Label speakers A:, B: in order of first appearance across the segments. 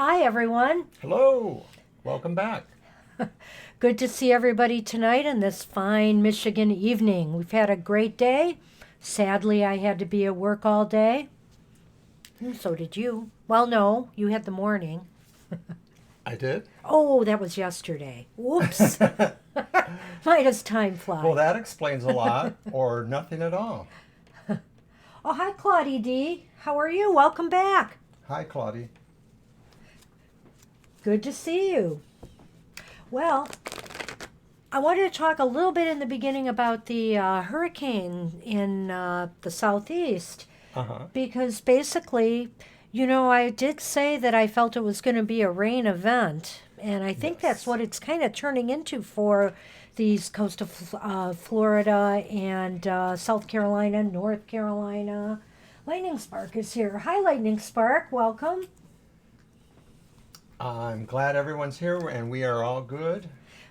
A: Hi, everyone.
B: Hello, welcome back.
A: Good to see everybody tonight on this fine Michigan evening. We've had a great day. Sadly, I had to be at work all day. And so did you. Well, no, you had the morning.
B: I did?
A: Oh, that was yesterday. Whoops. Why does time
B: Well,
A: fly?
B: that explains a lot, or nothing at all.
A: Oh, hi, Claudie D. How are you? Welcome back.
B: Hi, Claudie.
A: Good to see you. Well, I wanted to talk a little bit in the beginning about the hurricane in the southeast.
B: Uh huh.
A: Because basically, I did say that I felt it was going to be a rain event. And I think that's
B: Yes.
A: what it's kind of turning into for the east coast of Florida and South Carolina, North Carolina. Lightning Spark is here. Hi, Lightning Spark. Welcome.
B: I'm glad everyone's here and we are all good.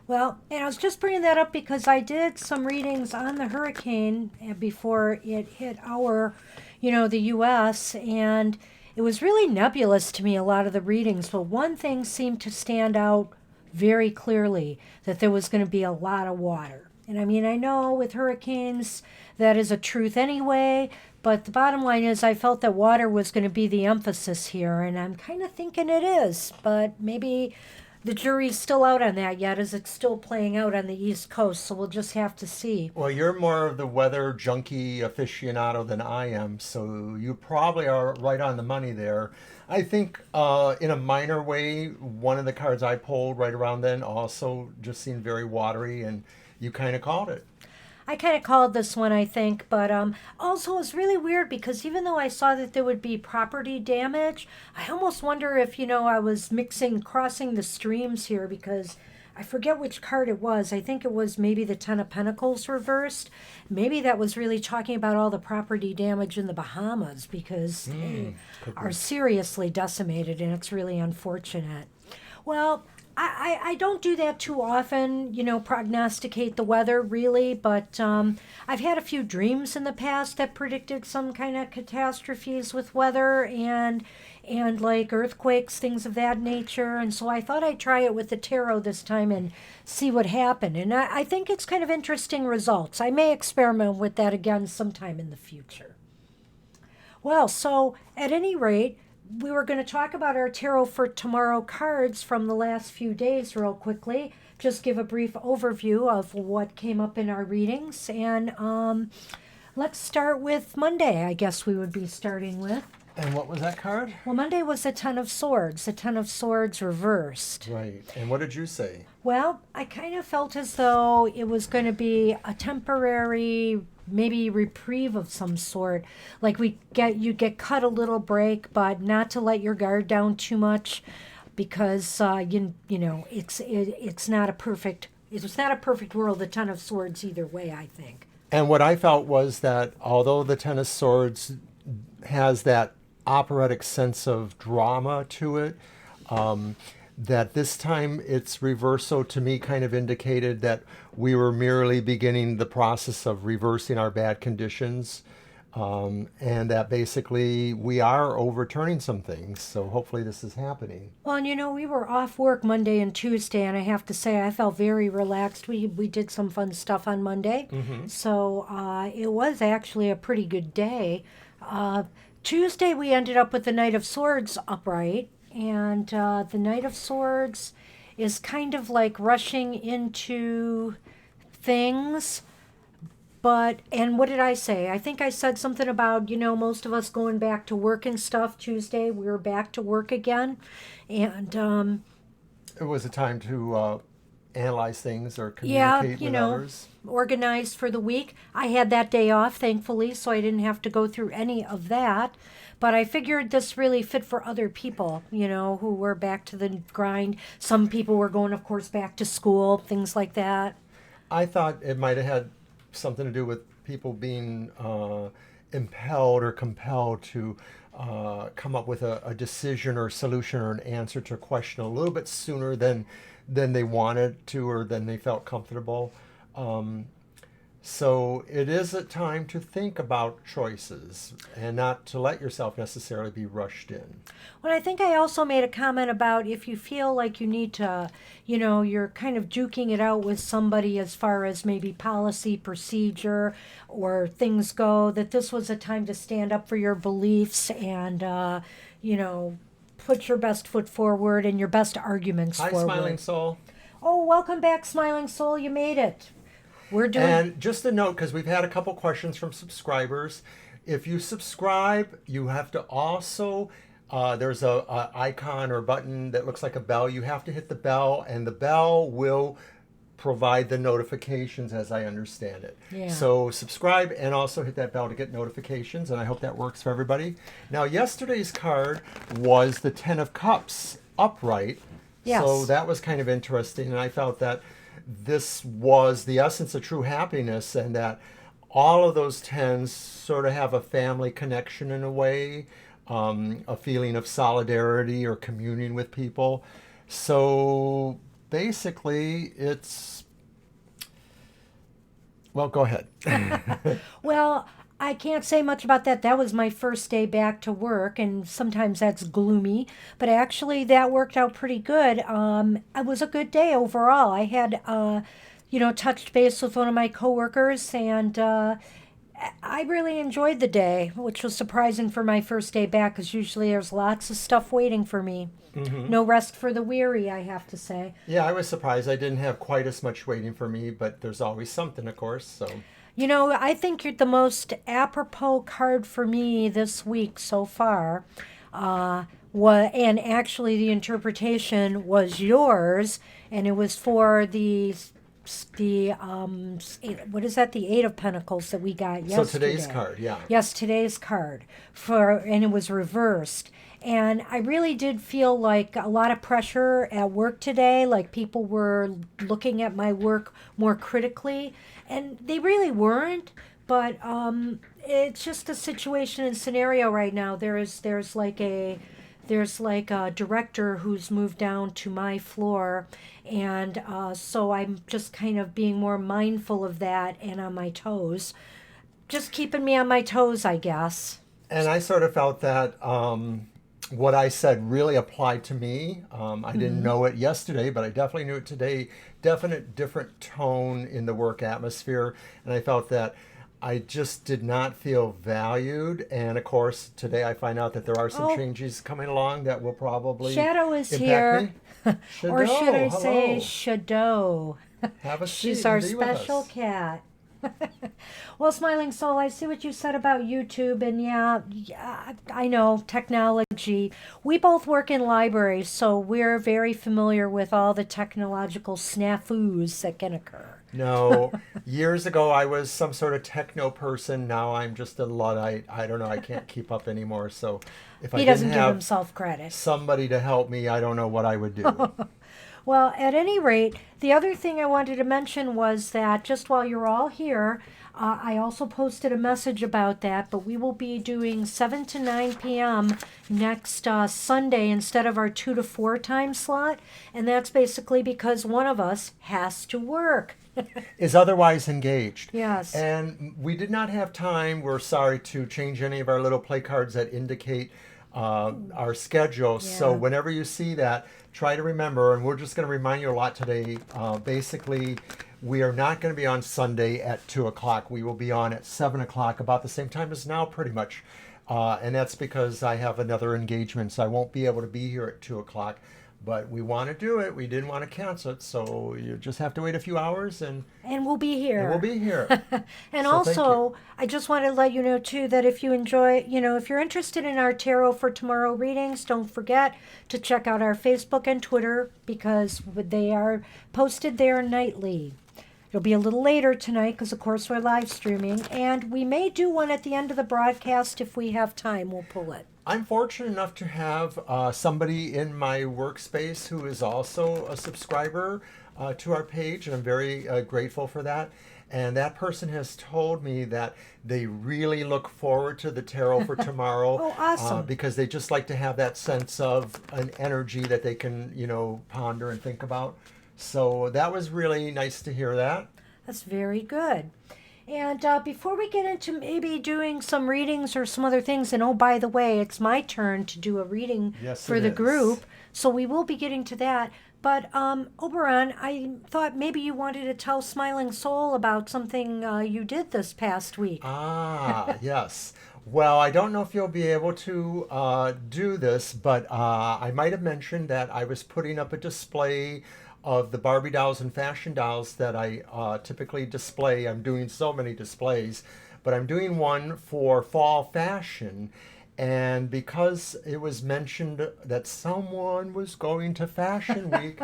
A: Well, and I was just bringing that up because I did some readings on the hurricane before it hit the U.S., and it was really nebulous to me, a lot of the readings. But one thing seemed to stand out very clearly, that there was going to be a lot of water. And I mean, I know with hurricanes that is a truth anyway, but the bottom line is I felt that water was going to be the emphasis here, and I'm kind of thinking it is, but maybe the jury's still out on that yet, as it's still playing out on the East Coast, so we'll just have to see.
B: Well, you're more of the weather junkie aficionado than I am, so you probably are right on the money there. I think, in a minor way, one of the cards I pulled right around then also just seemed very watery, and you kind of called it.
A: I kind of called this one, I think, but also it's really weird because even though I saw that there would be property damage, I almost wonder if, I was crossing the streams here because I forget which card it was. I think it was maybe the Ten of Pentacles reversed. Maybe that was really talking about all the property damage in the Bahamas because they
B: Could
A: are
B: be.
A: seriously decimated and it's really unfortunate. Well, I don't do that too often, prognosticate the weather really, but I've had a few dreams in the past that predicted some kind of catastrophes with weather and like earthquakes, things of that nature. And so I thought I'd try it with the tarot this time and see what happened. And I think it's kind of interesting results. I may experiment with that again sometime in the future. Well, so at any rate, we were going to talk about our tarot for tomorrow cards from the last few days real quickly. Just give a brief overview of what came up in our readings. And let's start with Monday, I guess we would be starting with.
B: And what was that card?
A: Well, Monday was the Ten of Swords reversed.
B: Right. And what did you say?
A: Well, I kind of felt as though it was going to be a temporary, maybe reprieve of some sort. Like you get cut a little break, but not to let your guard down too much, because it's not a perfect world. The Ten of Swords either way, I think.
B: And what I felt was that although the Ten of Swords has that operatic sense of drama to it, that this time its reversal to me kind of indicated that we were merely beginning the process of reversing our bad conditions, and that basically we are overturning some things. So hopefully this is happening.
A: Well, and we were off work Monday and Tuesday, and I have to say I felt very relaxed. We did some fun stuff on Monday, so it was actually a pretty good day. Tuesday we ended up with the Knight of Swords upright, and the Knight of Swords is kind of like rushing into things. And what did I say? I think I said something about, most of us going back to work and stuff. Tuesday, we were back to work again. And
B: It was a time to analyze things or
A: yeah,
B: communicate with others.
A: organized for the week. I had that day off, thankfully, so I didn't have to go through any of that. But I figured this really fit for other people, who were back to the grind. Some people were going, of course, back to school, things like that.
B: I thought it might have had something to do with people being impelled or compelled to come up with a decision or a solution or an answer to a question a little bit sooner than they wanted to or than they felt comfortable. So it is a time to think about choices and not to let yourself necessarily be rushed in.
A: Well, I think I also made a comment about if you feel like you need to, you're kind of duking it out with somebody as far as maybe policy, procedure, or things go, that this was a time to stand up for your beliefs and, you know, put your best foot forward and your best arguments
B: Hi, Smiling
A: forward.
B: Soul.
A: Oh, welcome back, Smiling Soul. You made it. We're doing.
B: And just a note, because we've had a couple questions from subscribers. If you subscribe, you have to also, there's a icon or button that looks like a bell. You have to hit the bell, and the bell will provide the notifications as I understand it.
A: Yeah.
B: So subscribe and also hit that bell to get notifications, and I hope that works for everybody. Now, yesterday's card was the Ten of Cups upright.
A: Yes.
B: So that was kind of interesting, and I felt that this was the essence of true happiness, and that all of those tens sort of have a family connection in a way, a feeling of solidarity or communion with people. So basically, it's, well, go ahead.
A: Well, I can't say much about that. That was my first day back to work, and sometimes that's gloomy, but actually that worked out pretty good. It was a good day overall. I had, touched base with one of my coworkers, and I really enjoyed the day, which was surprising for my first day back, because usually there's lots of stuff waiting for me. No rest for the weary, I have to say.
B: Yeah, I was surprised. I didn't have quite as much waiting for me, but there's always something, of course. So
A: I think you're the most apropos card for me this week so far. And actually, the interpretation was yours, and it was for what is that? The Eight of Pentacles that we got yesterday.
B: so today's card, yeah.
A: Yes, today's card and it was reversed. And I really did feel like a lot of pressure at work today, like people were looking at my work more critically, and they really weren't. But it's just a situation and scenario right now. There's like a director who's moved down to my floor, and so I'm just kind of being more mindful of that and on my toes, just keeping me on my toes, I guess.
B: And I sort of felt that what I said really applied to me. I didn't know it yesterday, but I definitely knew it today. Definite different tone in the work atmosphere. And I felt that I just did not feel valued. And of course, today I find out that there are some changes coming along that will probably
A: Shadow is
B: impact
A: here.
B: me.
A: Or should I
B: Hello.
A: say Shadow?
B: Have a seat
A: She's
B: and
A: our
B: be with us.
A: special cat. Well, Smiling Soul, I see what you said about YouTube, and yeah, I know technology. We both work in libraries, so we're very familiar with all the technological snafus that can occur.
B: No, years ago I was some sort of techno person. Now I'm just a Luddite. I don't know. I can't keep up anymore. So if I
A: He
B: didn't
A: doesn't give
B: have
A: himself credit.
B: somebody to help me, I don't know what I would do.
A: Well, at any rate, the other thing I wanted to mention was that just while you're all here, I also posted a message about that, but we will be doing 7 to 9 p.m. next Sunday instead of our 2 to 4 time slot. And that's basically because one of us has to work.
B: Is otherwise engaged.
A: Yes.
B: And we did not have time, we're sorry, to change any of our little play cards that indicate our schedule. So
A: Yeah.
B: whenever you see that, try to remember, and we're just going to remind you a lot today. Basically, we are not going to be on Sunday at 2 o'clock. We will be on at 7 o'clock, about the same time as now, pretty much. And that's because I have another engagement, so I won't be able to be here at 2 o'clock. But we want to do it. We didn't want to cancel it, so you just have to wait a few hours, and
A: we'll be here.
B: we'll be here.
A: And
B: So thank
A: also, I just want to let you know too that if you enjoy, if you're interested in our Tarot for Tomorrow readings, don't forget to check out our Facebook and Twitter because they are posted there nightly. It'll be a little later tonight because, of course, we're live streaming, and we may do one at the end of the broadcast if we have time. We'll pull it.
B: I'm fortunate enough to have somebody in my workspace who is also a subscriber to our page, and I'm very grateful for that. And that person has told me that they really look forward to the tarot for tomorrow.
A: Oh, awesome.
B: Because they just like to have that sense of an energy that they can, ponder and think about. So that was really nice to hear that.
A: That's very good. And before we get into maybe doing some readings or some other things, and oh, by the way, it's my turn to do a reading
B: Yes,
A: for
B: it
A: the
B: is.
A: group, so we will be getting to that. But Oberon, I thought maybe you wanted to tell Smiling Soul about something you did this past week.
B: Ah, yes. Well, I don't know if you'll be able to do this, but I might have mentioned that I was putting up a display of the Barbie dolls and fashion dolls that I typically display. I'm doing so many displays, but I'm doing one for fall fashion. And because it was mentioned that someone was going to Fashion Week,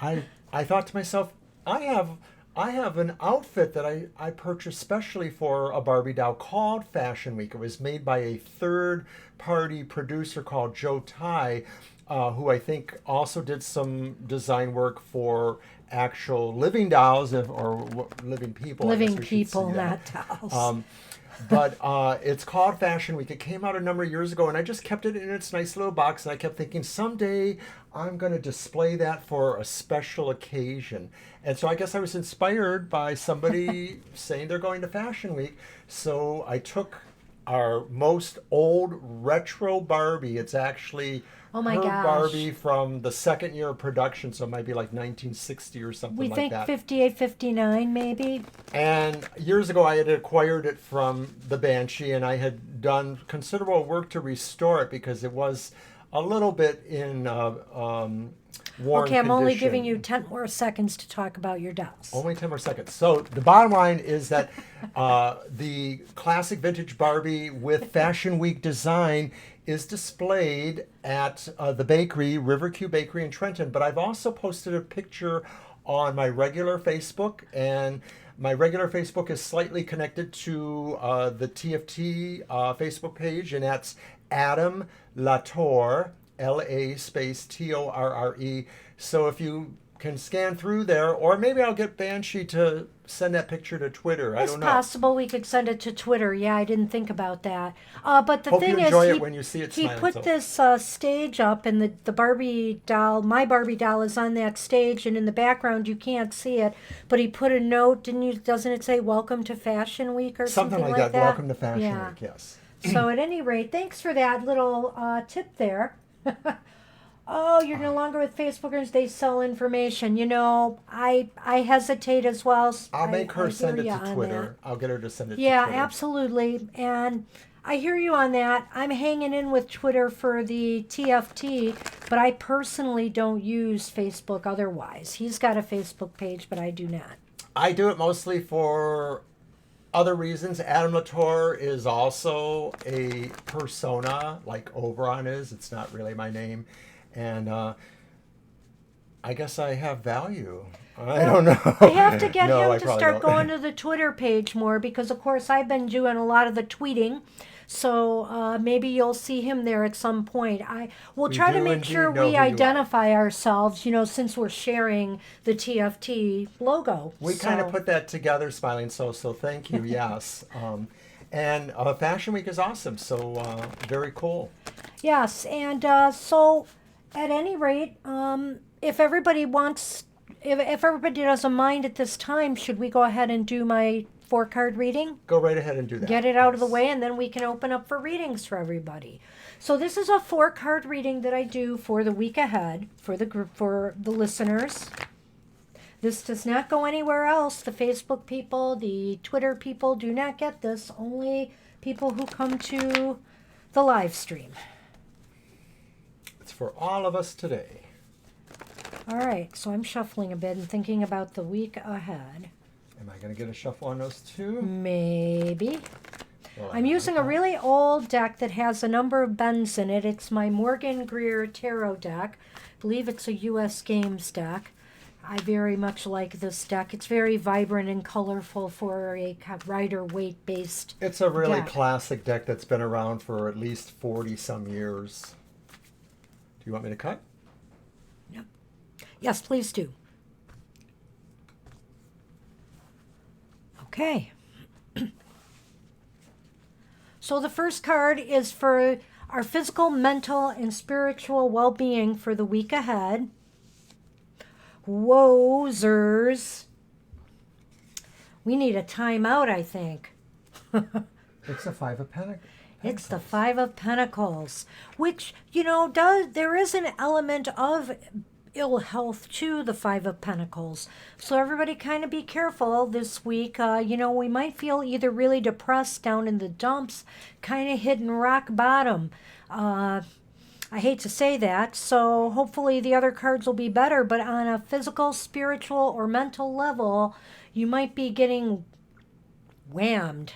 B: I thought to myself, I have I have an outfit that I purchased specially for a Barbie doll called Fashion Week. It was made by a third party producer called Joe Ty, who I think also did some design work for actual living dolls or living people. I guess
A: Living
B: we should
A: people,
B: say that.
A: not dolls.
B: But it's called Fashion Week. It came out a number of years ago, and I just kept it in its nice little box. And I kept thinking, someday I'm going to display that for a special occasion. And so I guess I was inspired by somebody saying they're going to Fashion Week. So I took our most old retro Barbie. It's actually
A: Oh my
B: her
A: gosh.
B: Barbie from the second year of production, so it might be like 1960 or something
A: We
B: like
A: think
B: that.
A: 58, 59 maybe.
B: And years ago, I had acquired it from the Banshee, and I had done considerable work to restore it because it was a little bit in worn
A: Okay, I'm only
B: condition.
A: giving you 10 more seconds to talk about your dolls.
B: Only 10 more seconds. So the bottom line is that the classic vintage Barbie with Fashion Week design is displayed at the bakery, Riverview Bakery in Trenton. But I've also posted a picture on my regular Facebook, and my regular Facebook is slightly connected to the TFT Facebook page, and that's Adam Latorre, LA space TORRE. So if you can scan through there, or maybe I'll get Banshee to send that picture to Twitter. I
A: It's
B: don't know.
A: possible we could send it to Twitter. Yeah, I didn't think about that. But the
B: Hope
A: thing
B: you
A: is,
B: enjoy it when you see it,
A: he
B: Smiling
A: put
B: Soul.
A: this stage up, and the Barbie doll, my Barbie doll, is on that stage, and in the background you can't see it. But he put a note, didn't you? Doesn't it say "Welcome to Fashion Week" or
B: Something
A: something
B: like that. Welcome to Fashion
A: Yeah.
B: Week. Yes.
A: So at any rate, thanks for that little tip there. Oh, you're no longer with Facebookers. They sell information. You know, I hesitate as well.
B: I'll make her
A: I
B: send
A: hear
B: it
A: ya
B: to
A: on
B: Twitter.
A: that.
B: I'll get her to send it
A: Yeah,
B: to Twitter.
A: absolutely. And I hear you on that. I'm hanging in with Twitter for the TFT, but I personally don't use Facebook otherwise. He's got a Facebook page, but I do not.
B: I do it mostly for other reasons. Adam Latour is also a persona like Oberon is. It's not really my name. And I guess I have value. I don't know.
A: I have to get
B: No, I
A: him to
B: probably
A: start
B: don't.
A: going to the Twitter page more because, of course, I've been doing a lot of the tweeting. So maybe you'll see him there at some point. We'll
B: We
A: try to
B: do
A: make
B: indeed
A: sure
B: know who
A: we
B: you are.
A: identify ourselves, you know, since we're sharing the TFT logo.
B: We kind of
A: So-
B: put that together, Smiling Soul, so thank you, yes. And Fashion Week is awesome, so very cool.
A: Yes, and so at any rate, if everybody wants, if everybody doesn't mind at this time, should we go ahead and do my 4-card reading?
B: Go right ahead and do that.
A: Get it out of the
B: Yes.
A: way, and then we can open up for readings for everybody. So this is a 4-card reading that I do for the week ahead for the group, for the listeners. This does not go anywhere else. The Facebook people, the Twitter people do not get this. Only people who come to the live stream.
B: It's for all of us today.
A: All right, so I'm shuffling a bit and thinking about the week ahead.
B: Am I going to get a shuffle on those two?
A: Maybe.
B: Well,
A: I'm using a really old deck that has a number of bends in it. It's my Morgan Greer Tarot deck. I believe it's a U.S. Games deck. I very much like this deck. It's very vibrant and colorful for a rider weight based.
B: It's a really
A: deck.
B: classic deck that's been around for at least 40 some years. Do you want me to cut?
A: Yes, please do. Okay. So the first card is for our physical, mental, and spiritual well-being for the week ahead. Wowzers. We need a timeout, I think.
B: It's a Five of Pentacles.
A: It's the Five of Pentacles, which, there is an element of ill health to the Five of Pentacles. So everybody kind of be careful this week. We might feel either really depressed, down in the dumps, kind of hitting rock bottom. I hate to say that, so hopefully the other cards will be better, but on a physical, spiritual, or mental level, you might be getting whammed.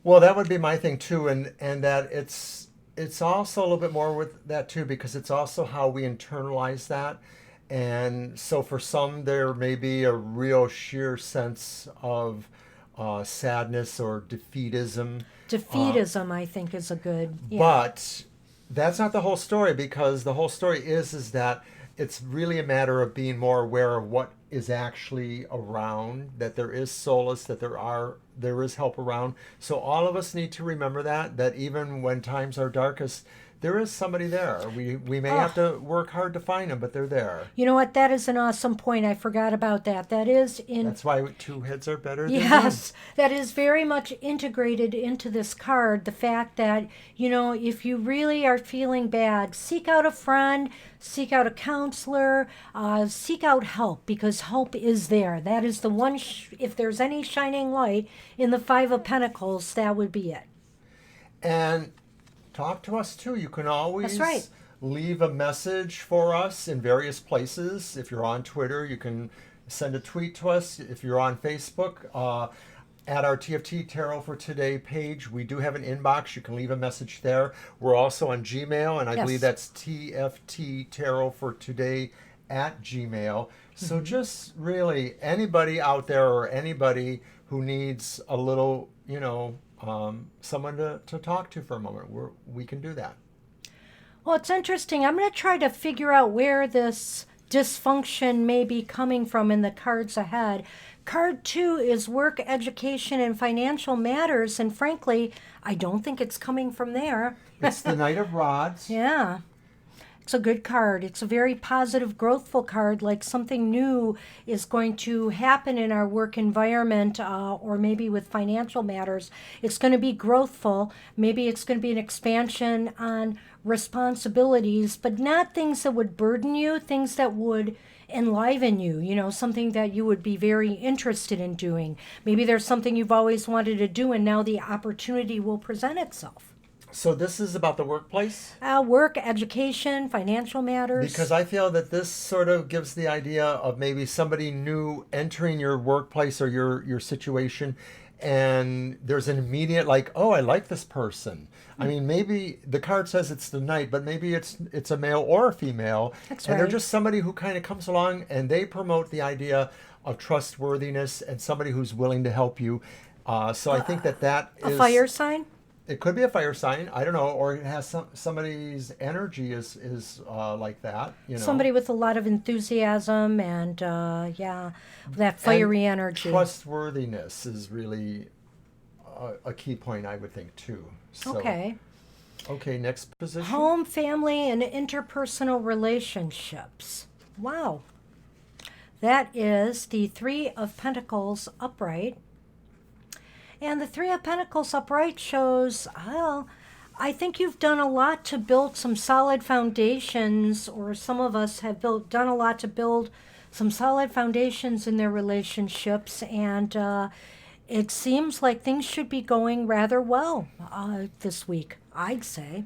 B: Well, that would be my thing too, and that it's also a little bit more with that too, because it's also how we internalize that. And so for some, there may be a real sheer sense of sadness or defeatism.
A: Defeatism, I think, is a good... Yeah.
B: But that's not the whole story, because the whole story is that it's really a matter of being more aware of what is actually around, that there is solace, that there is help around. So all of us need to remember that even when times are darkest, there is somebody there. We may have to work hard to find them, but they're there.
A: You know what? That is an awesome point. I forgot about that.
B: That's why two heads are better than one.
A: Yes, that is very much integrated into this card. The fact that, if you really are feeling bad, seek out a friend, seek out a counselor, seek out help, because help is there. That is the one, if there's any shining light in the Five of Pentacles, that would be it.
B: And talk to us too. You can always
A: That's right.
B: leave a message for us in various places. If you're on Twitter, you can send a tweet to us. If you're on Facebook, at our TFT Tarot for Today page, we do have an inbox. You can leave a message there. We're also on Gmail, and I believe that's TFT Tarot for Today at Gmail. So just really anybody out there, or anybody who needs a little, someone to talk to for a moment, we can do that.
A: Well, it's interesting. I'm going to try to figure out where this dysfunction may be coming from in the cards ahead. Card 2 is work, education, and financial matters, and frankly, I don't think it's coming from there.
B: It's the Knight of Rods.
A: Yeah. It's a good card. It's a very positive, growthful card, like something new is going to happen in our work environment, or maybe with financial matters. It's going to be growthful. Maybe it's going to be an expansion on responsibilities, but not things that would burden you, things that would enliven you, something that you would be very interested in doing. Maybe there's something you've always wanted to do, and now the opportunity will present itself.
B: So this is about the workplace?
A: Work, education, financial matters.
B: Because I feel that this sort of gives the idea of maybe somebody new entering your workplace or your situation, and there's an immediate I like this person. I mean, maybe the card says it's the knight, but maybe it's a male or a female.
A: That's
B: and
A: right.
B: They're just somebody who kind of comes along and they promote the idea of trustworthiness and somebody who's willing to help you. So I think that is...
A: A fire sign?
B: It could be a fire sign. I don't know, or it has somebody's energy is like that.
A: Somebody with a lot of enthusiasm and that fiery energy.
B: Trustworthiness is really a key point, I would think, too. So,
A: Okay.
B: Okay, next position.
A: Home, family, and interpersonal relationships. Wow. That is the Three of Pentacles upright. And the Three of Pentacles upright shows, I think you've done a lot to build some solid foundations, or some of us have done a lot to build some solid foundations in their relationships, and it seems like things should be going rather well this week, I'd say.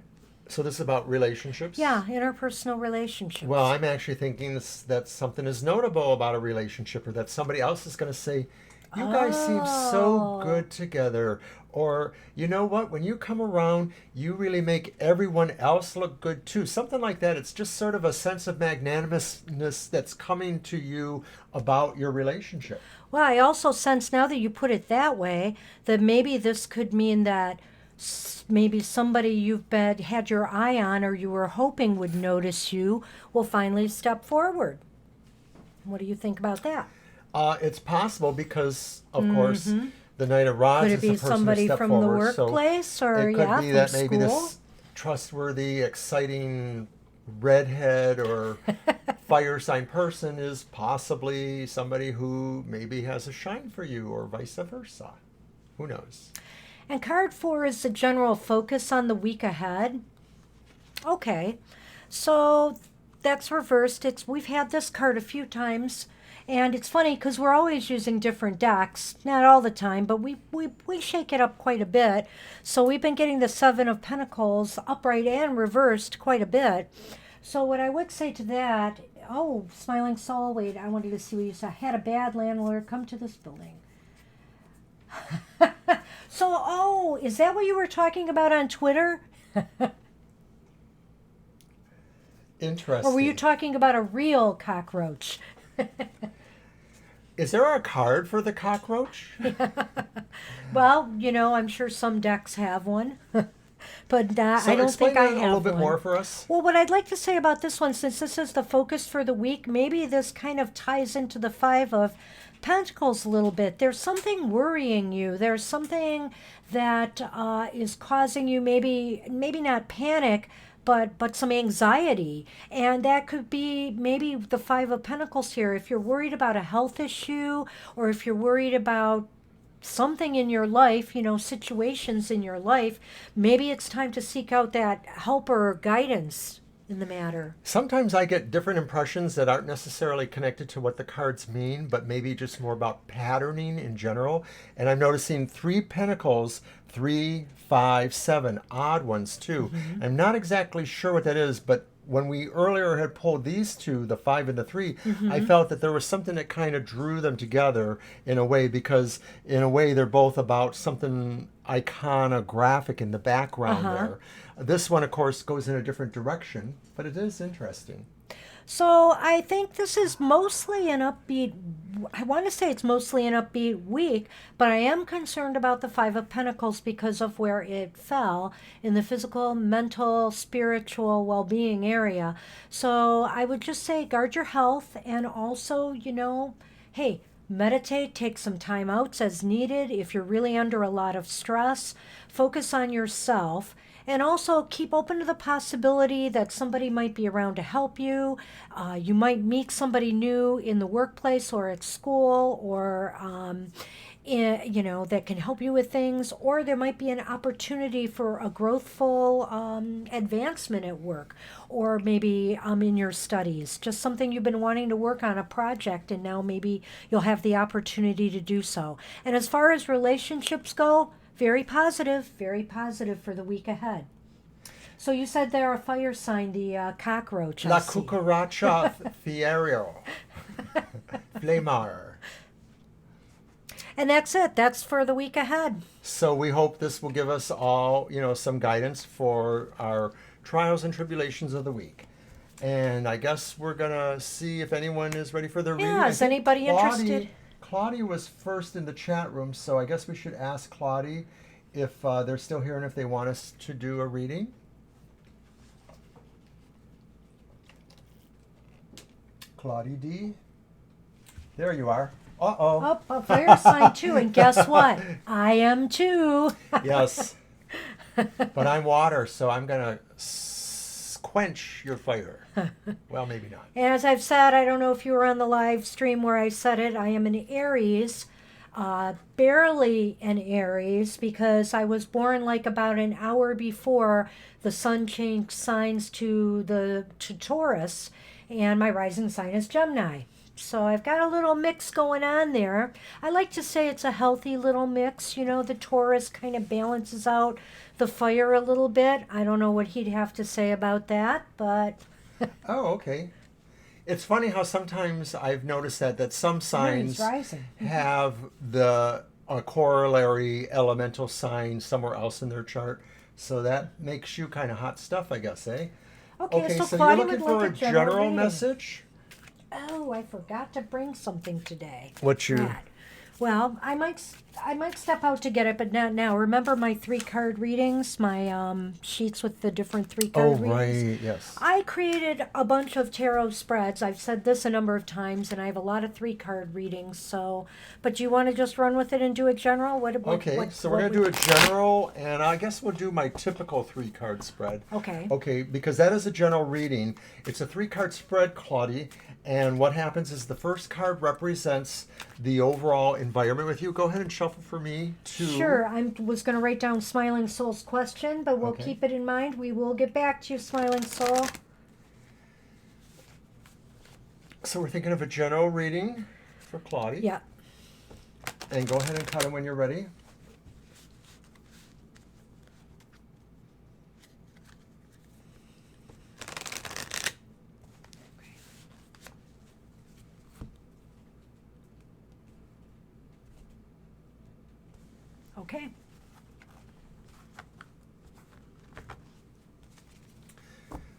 B: So this is about relationships?
A: Yeah, interpersonal relationships.
B: Well, I'm actually thinking that something is notable about a relationship, or that somebody else is going to say, you guys seem so good together. Or, you know what, when you come around, you really make everyone else look good too. Something like that. It's just sort of a sense of magnanimousness that's coming to you about your relationship.
A: Well, I also sense, now that you put it that way, that maybe this could mean that maybe somebody you've had your eye on, or you were hoping would notice you, will finally step forward. What do you think about that?
B: It's possible because, of course, the Knight of Rods
A: Could it
B: is
A: be
B: the person
A: somebody
B: who stepped
A: from
B: forward.
A: the workplace,
B: So
A: or
B: it could be
A: from
B: that maybe
A: school?
B: this trustworthy, exciting redhead or fire sign person is possibly somebody who maybe has a shine for you or vice versa. Who knows?
A: And card 4 is the general focus on the week ahead. Okay, so that's reversed. We've had this card a few times, and it's funny because we're always using different decks. Not all the time, but we shake it up quite a bit. So we've been getting the Seven of Pentacles upright and reversed quite a bit. So what I would say to that, oh, Smiling Soul, wait, I wanted to see what you said. Had a bad landlord come to this building. So, oh, is that what you were talking about on Twitter?
B: Interesting.
A: Or were you talking about a real cockroach?
B: Is there a card for the cockroach?
A: Well, I'm sure some decks have one. But
B: So
A: I don't
B: explain
A: think I
B: that
A: have
B: a little bit
A: one.
B: more for us.
A: Well, what I'd like to say about this one, since this is the focus for the week, maybe this kind of ties into the Five of Pentacles a little bit. There's something worrying you. There's something that is causing you maybe not panic, but some anxiety. And that could be maybe the Five of Pentacles here. If you're worried about a health issue, or if you're worried about something in your life, situations in your life, maybe it's time to seek out that help or guidance in the matter.
B: Sometimes I get different impressions that aren't necessarily connected to what the cards mean, but maybe just more about patterning in general. And I'm noticing 3 pentacles, 3, 5, 7, odd ones too.
A: Mm-hmm.
B: I'm not exactly sure what that is, but when we earlier had pulled these two, the 5 and the 3, I felt that there was something that kind of drew them together in a way, because in a way they're both about something iconographic in the background there. This one, of course, goes in a different direction, but it is interesting.
A: So I think this is mostly an upbeat, I want to say it's mostly an upbeat week, but I am concerned about the Five of Pentacles because of where it fell in the physical, mental, spiritual well-being area. So I would just say guard your health, and also, hey, meditate, take some time outs as needed. If you're really under a lot of stress, focus on yourself. And also keep open to the possibility that somebody might be around to help you. You might meet somebody new in the workplace or at school, or that can help you with things. Or there might be an opportunity for a growthful advancement at work, or maybe in your studies. Just something you've been wanting to work on, a project, and now maybe you'll have the opportunity to do so. And as far as relationships go, very positive for the week ahead. So you said they're a fire sign, the cockroach.
B: La cucaracha fiero. Flamar.
A: And that's it. That's for the week ahead.
B: So we hope this will give us all, some guidance for our trials and tribulations of the week. And I guess we're going to see if anyone is ready for their reading.
A: Yeah, is anybody interested?
B: Claudia was first in the chat room, so I guess we should ask Claudia if they're still here and if they want us to do a reading. Claudia D. There you are. Uh-oh.
A: Oh, a fire sign too. And guess what? I am too.
B: Yes. But I'm water, so I'm going to quench your fire. Well, maybe not.
A: And as I've said, I don't know if you were on the live stream where I said it, I am an Aries, barely an Aries, because I was born like about an hour before the sun changed signs to Taurus, and my rising sign is Gemini. So I've got a little mix going on there. I like to say it's a healthy little mix. The Taurus kind of balances out the fire a little bit. I don't know what he'd have to say about that, but...
B: Oh, okay. It's funny how sometimes I've noticed that some signs have the corollary elemental sign somewhere else in their chart. So that makes you kind of hot stuff, I guess, eh?
A: Okay, so
B: you're
A: Claudia
B: looking
A: would
B: for
A: like
B: a
A: a general reading.
B: message?
A: Oh, I forgot to bring something today.
B: What you...
A: Well, I might I might step out to get it, but not now. Remember my 3-card readings, my sheets with the different 3-card readings?
B: Right, yes.
A: I created a bunch of tarot spreads. I've said this a number of times, and I have a lot of 3-card readings. So, but do you want to just run with it and do a general?
B: Okay, so we're going to do a general, and I guess we'll do my typical 3-card spread.
A: Okay.
B: Okay, because that is a general reading. It's a 3-card spread, Claudie, and what happens is the first card represents the overall environment with you. Go ahead and shuffle for me, too.
A: Sure, I was going to write down Smiling Soul's question, but we'll
B: Okay.
A: keep it in mind. We will get back to you, Smiling Soul.
B: So we're thinking of a general reading for Claudie.
A: Yeah.
B: And go ahead and cut it when you're ready.
A: Okay.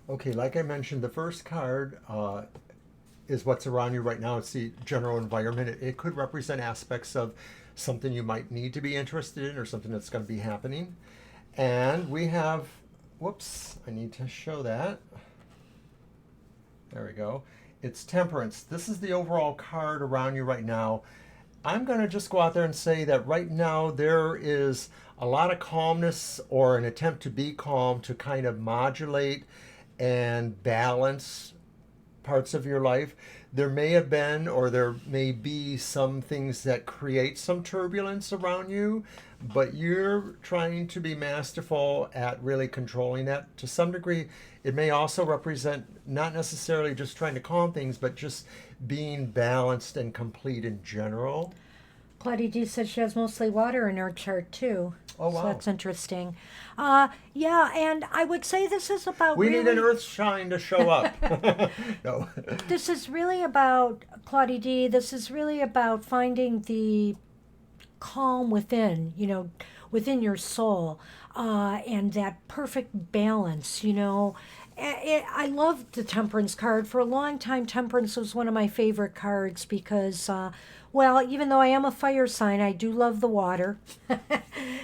B: Okay, like I mentioned, the first card is what's around you right now. It's the general environment. It could represent aspects of something you might need to be interested in or something that's going to be happening. And we have, whoops, I need to show that. There we go. It's Temperance. This is the overall card around you right now. I'm going to just go out there and say that right now there is a lot of calmness or an attempt to be calm to kind of modulate and balance parts of your life. There may have been or there may be some things that create some turbulence around you, but you're trying to be masterful at really controlling that. To some degree, it may also represent not necessarily just trying to calm things, but just being balanced and complete in general.
A: Claudia D says she has mostly water in her chart too.
B: Oh, wow.
A: So that's interesting. Yeah, and I would say this is about
B: We
A: really,
B: need an earth shine to show up. No.
A: this is really about, Claudia D, this is really about finding the calm within, within your soul, and that perfect balance, I loved the Temperance card. For a long time, Temperance was one of my favorite cards because, well, even though I am a fire sign, I do love the water.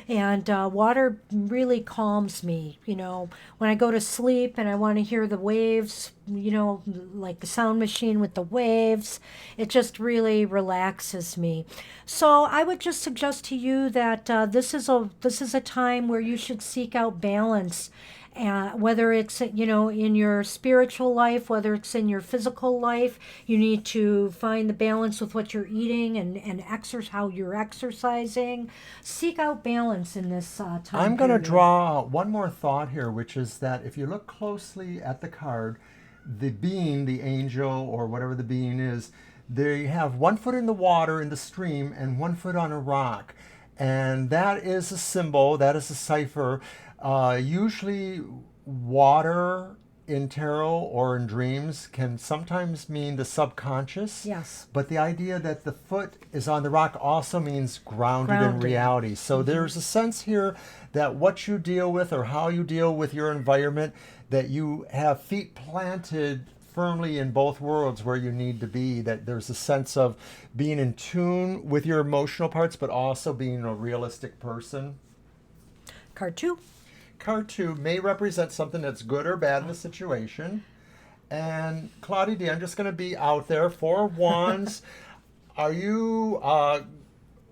A: And water really calms me, when I go to sleep and I want to hear the waves, like the sound machine with the waves. It just really relaxes me. So I would just suggest to you that this is a time where you should seek out balance. Whether it's in your spiritual life, whether it's in your physical life, you need to find the balance with what you're eating and how you're exercising. Seek out balance in this time.
B: I'm going to
A: period.
B: draw one more thought here, which is that if you look closely at the card, the being, the angel, or whatever the being is, they have 1 foot in the water in the stream and 1 foot on a rock. And that is a symbol, that is a cipher. Usually water in tarot or in dreams can sometimes mean the subconscious.
A: Yes.
B: But the idea that the foot is on the rock also means grounded in
A: Grounded.
B: reality. So there's a sense here that what you deal with or how you deal with your environment, that you have feet planted firmly in both worlds where you need to be, that there's a sense of being in tune with your emotional parts, but also being a realistic person.
A: Card 2.
B: Card 2 may represent something that's good or bad in the situation. And Claudia D, I'm just going to be out there. 4 of Wands. Are you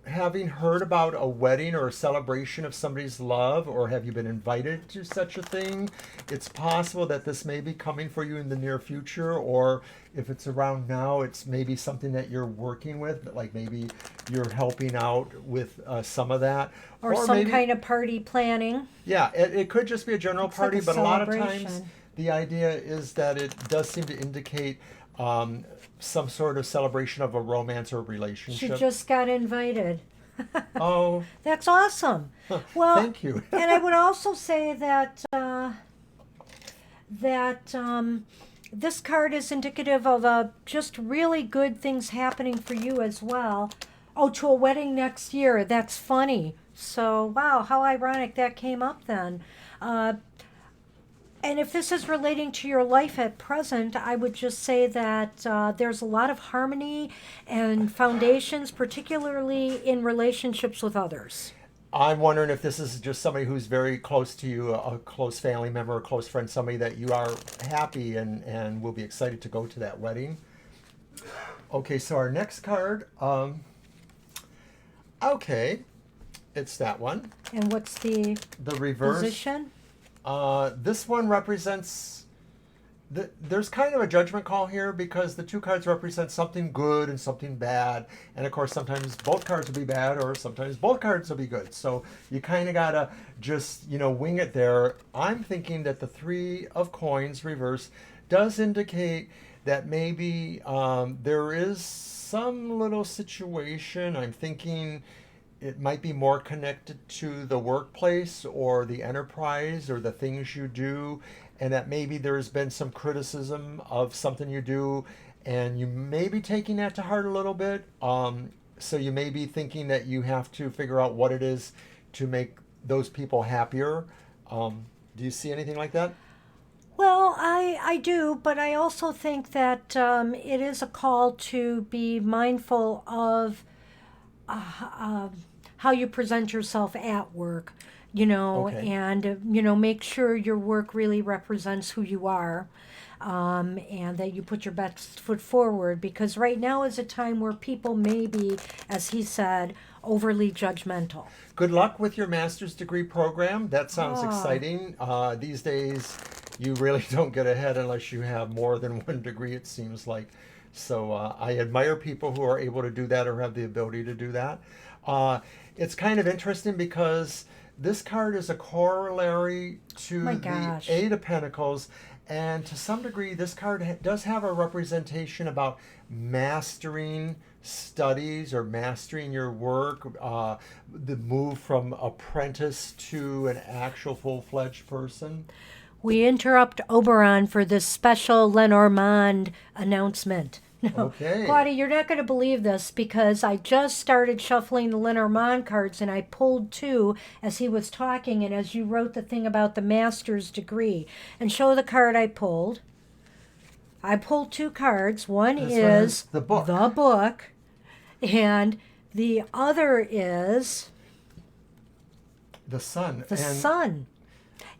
B: having heard about a wedding or a celebration of somebody's love, or have you been invited to such a thing? It's possible that this may be coming for you in the near future, or if it's around now, it's maybe something that you're working with, like maybe you're helping out with some of that.
A: Or some
B: maybe,
A: kind of party planning.
B: yeah, it could just be a general
A: Looks like
B: party,
A: a
B: but a lot of times
A: celebration.
B: the idea is that it does seem to indicate some sort of celebration of a romance or a
A: She
B: relationship.
A: just got invited.
B: Oh,
A: That's awesome. Well,
B: thank you.
A: and I would also say that this card is indicative of just really good things happening for you as well. Oh, to a wedding next year. That's funny. So, wow, how ironic that came up then. And if this is relating to your life at present, I would just say that there's a lot of harmony and foundations, particularly in relationships with others.
B: I'm wondering if this is just somebody who's very close to you, a close family member, a close friend, somebody that you are happy and will be excited to go to that wedding. Okay, so our next card, okay, it's that one.
A: And what's the
B: reverse
A: position?
B: This one represents there's kind of a judgment call here because the two cards represent something good and something bad, and of course sometimes both cards will be bad or sometimes both cards will be good. So you kind of gotta just wing it there. I'm thinking that the Three of Coins reverse does indicate that maybe there is some little situation. I'm thinking it might be more connected to the workplace or the enterprise or the things you do, and that maybe there's been some criticism of something you do, and you may be taking that to heart a little bit. So you may be thinking that you have to figure out what it is to make those people happier. Do you see anything like that?
A: Well, I do, but I also think that it is a call to be mindful of how you present yourself at work,
B: Okay.
A: and, make sure your work really represents who you are, and that you put your best foot forward, because right now is a time where people may be, as he said, overly judgmental.
B: Good luck with your master's degree program. That sounds
A: Ah.
B: exciting. These days, you really don't get ahead unless you have more than one degree, it seems like. So I admire people who are able to do that or have the ability to do that. It's kind of interesting because this card is a corollary to
A: My
B: the
A: gosh.
B: Eight of Pentacles. And to some degree, this card does have a representation about mastering studies or mastering your work, the move from apprentice to an actual full-fledged person.
A: We interrupt Oberon for this special Lenormand announcement. No,
B: Okay.
A: Claudia, you're not going to believe this because I just started shuffling the Lenormand cards and I pulled two as he was talking and as you wrote the thing about the master's degree. And show the card I pulled. I pulled two cards. One
B: This one
A: is
B: is the book.
A: the book, and the other is
B: The sun.
A: the
B: And
A: sun.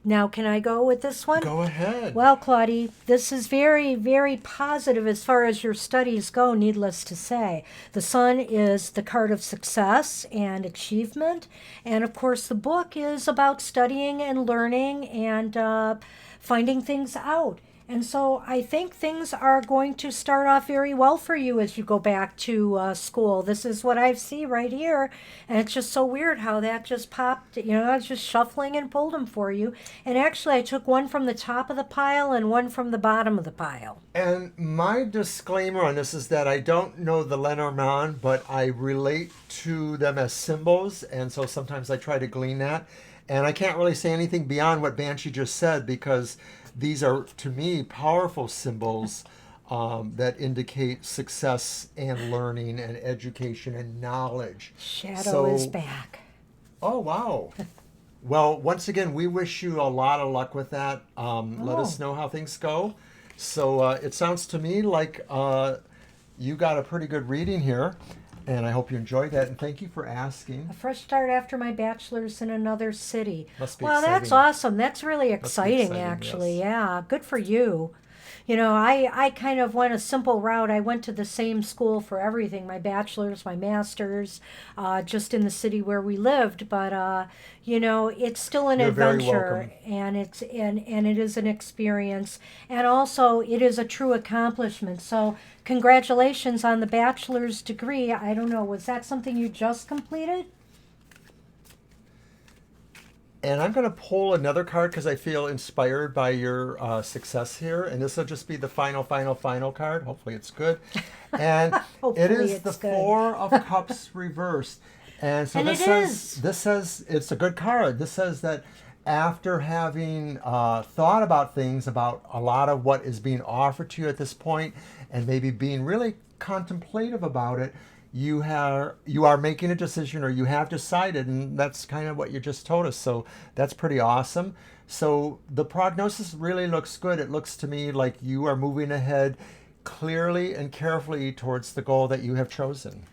A: Now, can I go with this one?
B: go ahead.
A: Well, Claudie, this is very, very positive as far as your studies go, needless to say. The sun is the card of success and achievement. And of course, the book is about studying and learning and finding things out. And so I think things are going to start off very well for you as you go back to school. This is what I see right here. And it's just so weird how that just popped. I was just shuffling and pulled them for you. And actually, I took one from the top of the pile and one from the bottom of the pile.
B: And my disclaimer on this is that I don't know the Lenormand, but I relate to them as symbols, and so sometimes I try to glean that. And I can't really say anything beyond what Banshee just said because these are, to me, powerful symbols that indicate success and learning and education and knowledge.
A: Shadow is back.
B: Oh, wow. Well, once again, we wish you a lot of luck with that. Let us know how things go. So it sounds to me like you got a pretty good reading here, and I hope you enjoyed that. And thank you for asking.
A: A fresh start after my bachelor's in another city.
B: Must be
A: Well, that's
B: exciting.
A: awesome. That's really exciting, actually.
B: Yes.
A: Yeah, good for you. I kind of went a simple route. I went to the same school for everything, my bachelor's, my master's, just in the city where we lived. But, it's still an
B: You're very
A: adventure,
B: welcome.
A: and it is an experience. And also, it is a true accomplishment. So congratulations on the bachelor's degree. I don't know, was that something you just completed?
B: And I'm going to pull another card because I feel inspired by your success here. And this will just be the final card. Hopefully it's good. And
A: Hopefully
B: it is
A: it's
B: the
A: good.
B: Four of Cups reversed. And so
A: And
B: this says it's a good card. This says that after having thought about things, about a lot of what is being offered to you at this point, and maybe being really contemplative about it, you are making a decision, or you have decided, and that's kind of what you just told us. So that's pretty awesome. So the prognosis really looks good. It looks to me like you are moving ahead clearly and carefully towards the goal that you have chosen.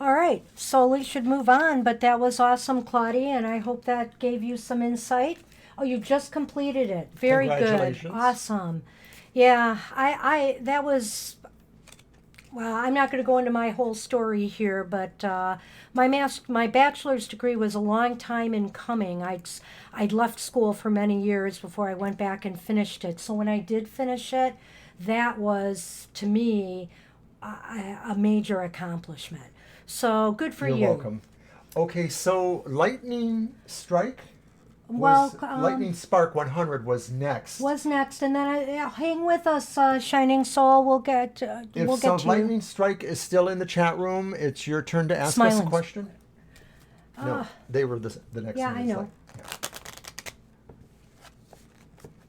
A: All right, so we should move on, but that was awesome, Claudia, and I hope that gave you some insight. Oh, you just completed it. Very good.
B: Congratulations.
A: Awesome. Yeah, that was, well, I'm not going to go into my whole story here, but my bachelor's degree was a long time in coming. I'd left school for many years before I went back and finished it. So when I did finish it, that was, to me, a major accomplishment. So good for
B: You're
A: you.
B: welcome. Okay, so Lightning Strike
A: Well,
B: Lightning Spark 100 was next.
A: was next, and then hang with us, Shining Soul. We'll get
B: If
A: we'll
B: so,
A: get to
B: Lightning Strike is still in the chat room. It's your turn to ask us a
A: Smiling.
B: question. No, they were the next
A: yeah,
B: one.
A: I
B: is
A: know.
B: yeah.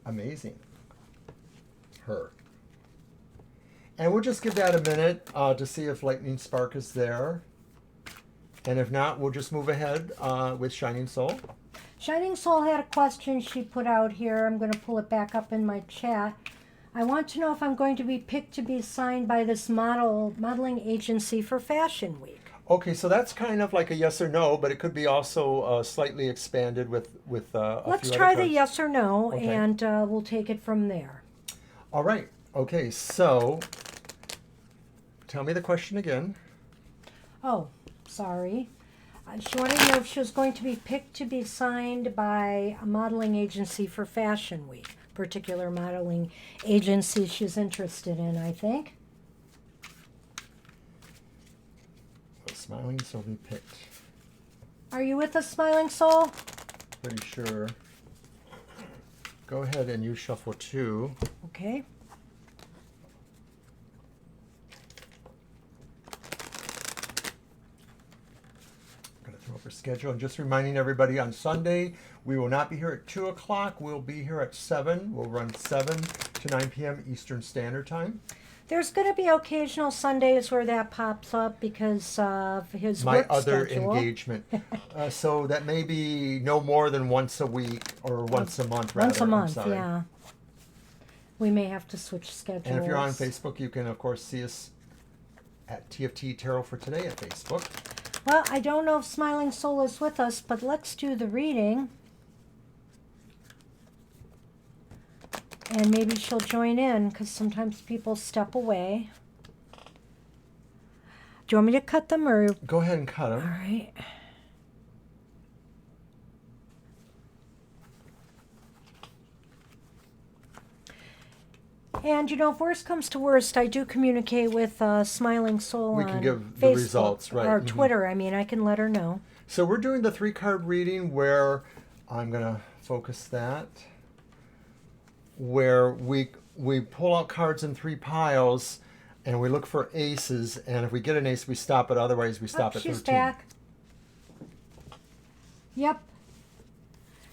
B: Amazing. Her. And we'll just give that a minute to see if Lightning Spark is there. And if not, we'll just move ahead with Shining Soul.
A: Shining Soul had a question she put out here. I'm going to pull it back up in my chat. I want to know if I'm going to be picked to be signed by this modeling agency for Fashion Week.
B: Okay, so that's kind of like a yes or no, but it could be also slightly expanded with a
A: Let's
B: few
A: try
B: other
A: the
B: cards.
A: yes or no,
B: Okay.
A: and we'll take it from there.
B: All right. Okay, so tell me the question again.
A: Oh, sorry. She wanted to know if she was going to be picked to be signed by a modeling agency for Fashion Week. Particular modeling agency she's interested in, I think.
B: Smiling Soul be picked.
A: Are you with us, Smiling Soul?
B: Pretty sure. Go ahead and use shuffle 2.
A: Okay.
B: I'm going to throw up our schedule and just reminding everybody on Sunday we will not be here at 2 o'clock. We'll be here at 7. We'll run 7 to 9 p.m. Eastern Standard Time.
A: There's going to be occasional Sundays where that pops up because of his
B: My
A: work
B: other
A: schedule.
B: engagement. So that may be no more than once a week or once a month, rather.
A: Once a
B: I'm
A: month,
B: sorry.
A: yeah. We may have to switch schedules.
B: And if you're on Facebook, you can, of course, see us at TFT Tarot for Today at Facebook.
A: Well, I don't know if Smiling Soul is with us, but let's do the reading. And maybe she'll join in, because sometimes people step away. Do you want me to cut them, or?
B: Go ahead and cut
A: All
B: them.
A: right. And, if worst comes to worst, I do communicate with Smiling Soul
B: We
A: on
B: can give the
A: Facebook,
B: results, right.
A: or
B: Mhm.
A: Twitter. I mean, I can let her know.
B: So we're doing the 3-card reading where I'm going to focus that. Where we pull out cards in 3 piles and we look for aces, and if we get an ace we stop it, otherwise we stop at 13.
A: She's back. Yep.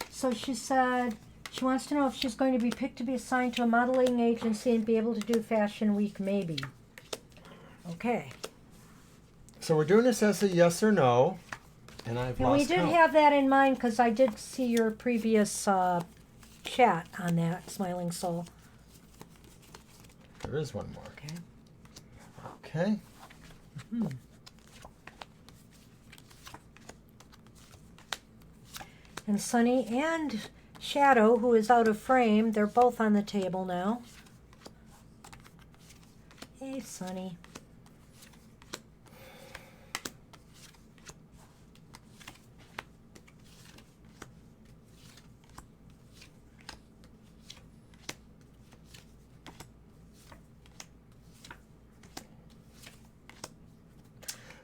A: So she said she wants to know if she's going to be picked to be assigned to a modeling agency and be able to do Fashion Week, maybe. Okay.
B: So we're doing this as a yes or no, and I've
A: And
B: lost
A: we did
B: count.
A: have that in mind because I did see your previous chat on that, Smiling Soul.
B: There is one more.
A: Okay.
B: Okay.
A: And Sunny and Shadow, who is out of frame, they're both on the table now. Hey, Sunny.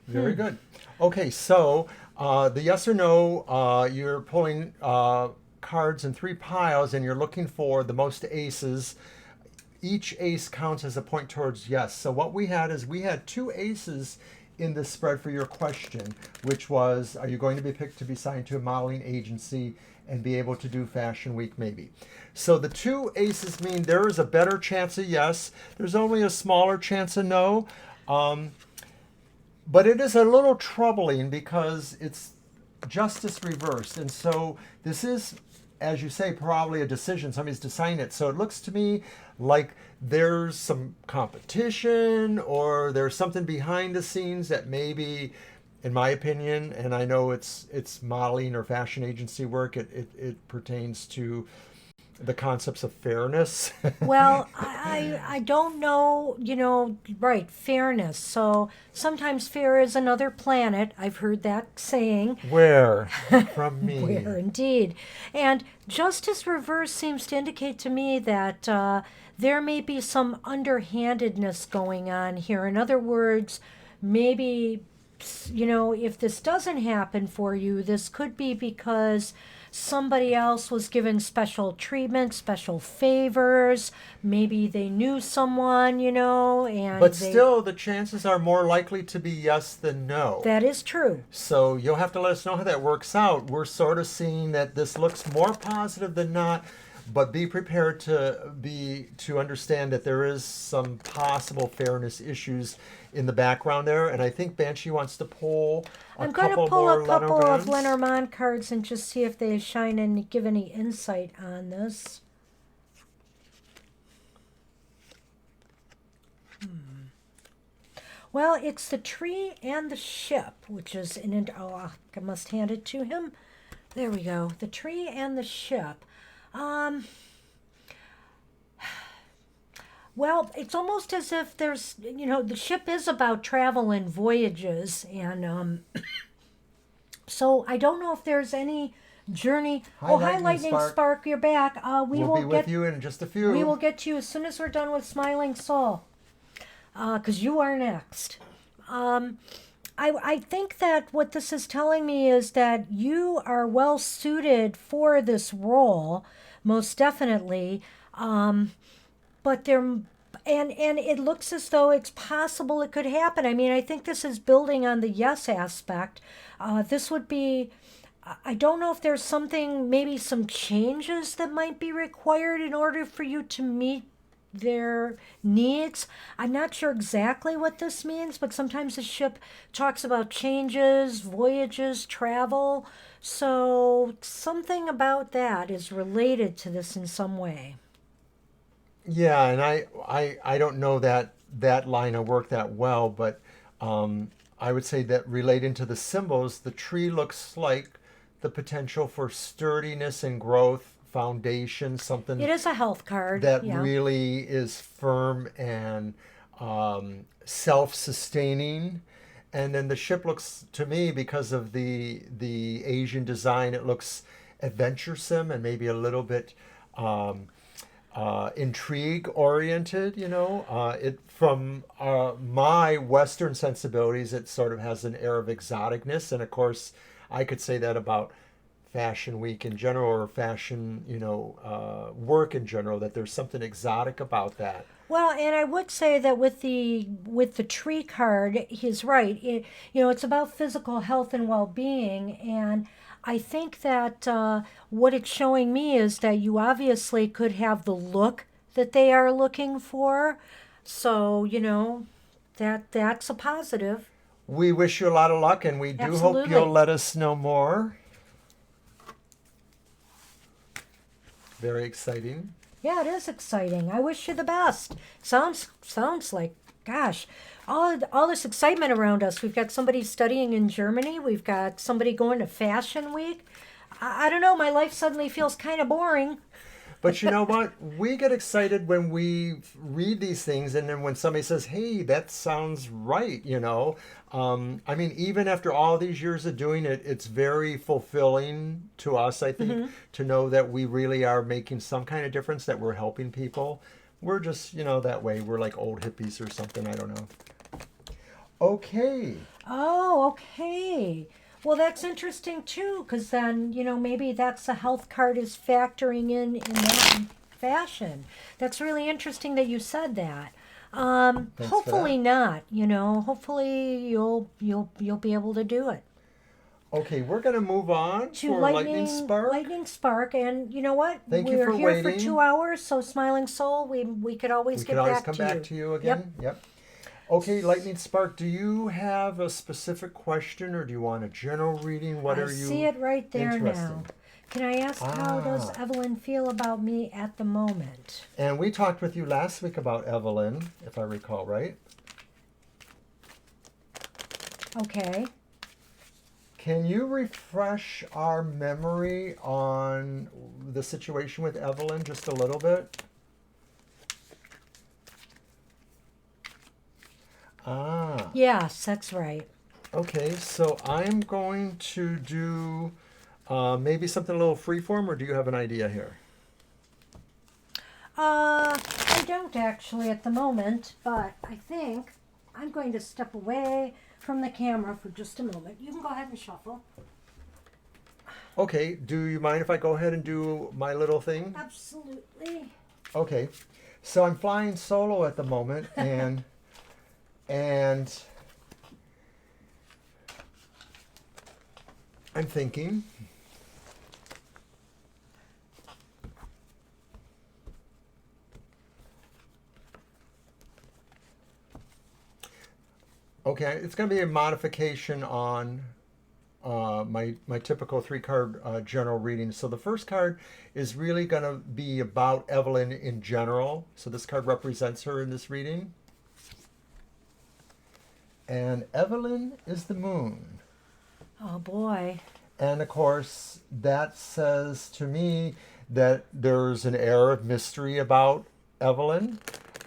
B: Very good. Okay, so the yes or no, you're pulling cards in 3 piles and you're looking for the most aces. Each ace counts as a point towards yes. So what we had is we had 2 aces in this spread for your question, which was, are you going to be picked to be signed to a modeling agency and be able to do Fashion Week maybe? So the 2 aces mean there is a better chance of yes. There's only a smaller chance of no. But it is a little troubling because it's justice reversed. And so this is as you say, probably a decision. Somebody's deciding it. So it looks to me like there's some competition or there's something behind the scenes that maybe, in my opinion, and I know it's modeling or fashion agency work, it pertains to the concepts of fairness.
A: Well, I don't know, right, fairness. So sometimes fair is another planet. I've heard that saying.
B: Where? From me.
A: Where indeed. And justice reverse seems to indicate to me that there may be some underhandedness going on here. In other words, maybe, if this doesn't happen for you, this could be because somebody else was given special treatment, special favors. Maybe they knew someone, and
B: But still, the chances are more likely to be yes than no.
A: That is true.
B: So you'll have to let us know how that works out. We're sort of seeing that this looks more positive than not, but be prepared to understand that there is some possible fairness issues in the background there. And I think Banshee wants to pull
A: I'm going to pull
B: more
A: a couple of
B: Lenormands.
A: Lenormand cards and just see if they shine and give any insight on this. Well, it's the tree and the ship, which is I must hand it to him. There we go. The tree and the ship. Well, it's almost as if there's, the ship is about travel and voyages, and so I don't know if there's any journey.
B: Hi,
A: Hi,
B: Lightning
A: Lightning
B: Spark.
A: Spark, you're back.
B: We'll be with you in just a few.
A: We will get to you as soon as we're done with Smiling Soul, because you are next. I think that what this is telling me is that you are well suited for this role, most definitely. But and it looks as though it's possible it could happen. I mean, I think this is building on the yes aspect. This would be, I don't know if there's maybe some changes that might be required in order for you to meet their needs. I'm not sure exactly what this means, but sometimes the ship talks about changes, voyages, travel. So something about that is related to this in some way.
B: Yeah, and I don't know that line of work that well, but I would say that relating to the symbols, the tree looks like the potential for sturdiness and growth, foundation, something
A: It is a health card.
B: that
A: Yeah.
B: really is firm and self-sustaining. And then the ship looks to me, because of the Asian design, it looks adventuresome and maybe a little bit intrigue oriented. It from my Western sensibilities, it sort of has an air of exoticness, and of course I could say that about fashion week in general, or fashion work in general, that there's something exotic about that.
A: Well, and I would say that with the tree card, he's right. It's about physical health and well-being, and I think that what it's showing me is that you obviously could have the look that they are looking for. So, that's a positive.
B: We wish you a lot of luck, and we do hope
A: Absolutely.
B: you'll let us know more. Very exciting.
A: Yeah, it is exciting. I wish you the best. Sounds like, gosh, all this excitement around us. We've got somebody studying in Germany. We've got somebody going to Fashion Week. I don't know. My life suddenly feels kind of boring.
B: But you know what? We get excited when we read these things, and then when somebody says, "Hey, that sounds right," I mean, even after all these years of doing it, it's very fulfilling to us, I think, to know that we really are making some kind of difference, that we're helping people. We're just, that way. We're like old hippies or something. I don't know. Okay.
A: Oh, okay. Well, that's interesting too, because then, maybe that's the health card is factoring in that fashion. That's really interesting that you said that.
B: for
A: Hopefully
B: that.
A: not, hopefully you'll be able to do it.
B: Okay, we're going to move on
A: To
B: for Lightning Spark.
A: Lightning Spark, and you know what?
B: Thank you
A: We're
B: for
A: here for
B: waiting.
A: 2 hours, so Smiling Soul, we could always
B: We
A: get
B: can always
A: back
B: come
A: to
B: back
A: you.
B: to you again. Yep. Okay, Lightning Spark, do you have a specific question, or do you want a general reading? What
A: I
B: are you
A: see it right there
B: interested
A: now. Can I ask how does Evelyn feel about me at the moment?
B: And we talked with you last week about Evelyn, if I recall, right?
A: Okay.
B: Can you refresh our memory on the situation with Evelyn just a little bit?
A: Yes, that's right.
B: Okay, so I'm going to do maybe something a little freeform, or do you have an idea here?
A: I don't actually at the moment, but I think I'm going to step away from the camera for just a moment. You can go ahead and shuffle.
B: Okay, do you mind if I go ahead and do my little thing?
A: Absolutely.
B: Okay, so I'm flying solo at the moment, and I'm thinking. Okay, it's going to be a modification on my typical 3-card general reading. So the first card is really going to be about Evelyn in general. So this card represents her in this reading. And Evelyn is the moon.
A: Oh boy.
B: And of course, that says to me that there's an air of mystery about Evelyn.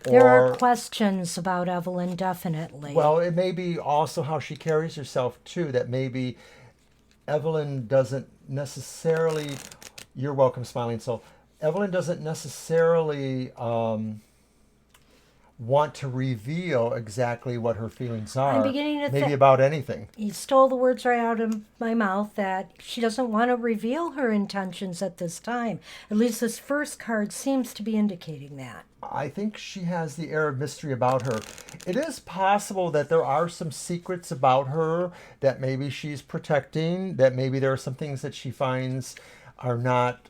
A: There are questions about Evelyn, definitely.
B: Well, it may be also how she carries herself, too, that maybe Evelyn doesn't necessarily, you're welcome, Smiling Soul, Evelyn doesn't necessarily want to reveal exactly what her feelings are.
A: I'm beginning to
B: maybe about anything.
A: You stole the words right out of my mouth that she doesn't want to reveal her intentions at this time. At least this first card seems to be indicating that.
B: I think she has the air of mystery about her. It is possible that there are some secrets about her that maybe she's protecting, that maybe there are some things that she finds are not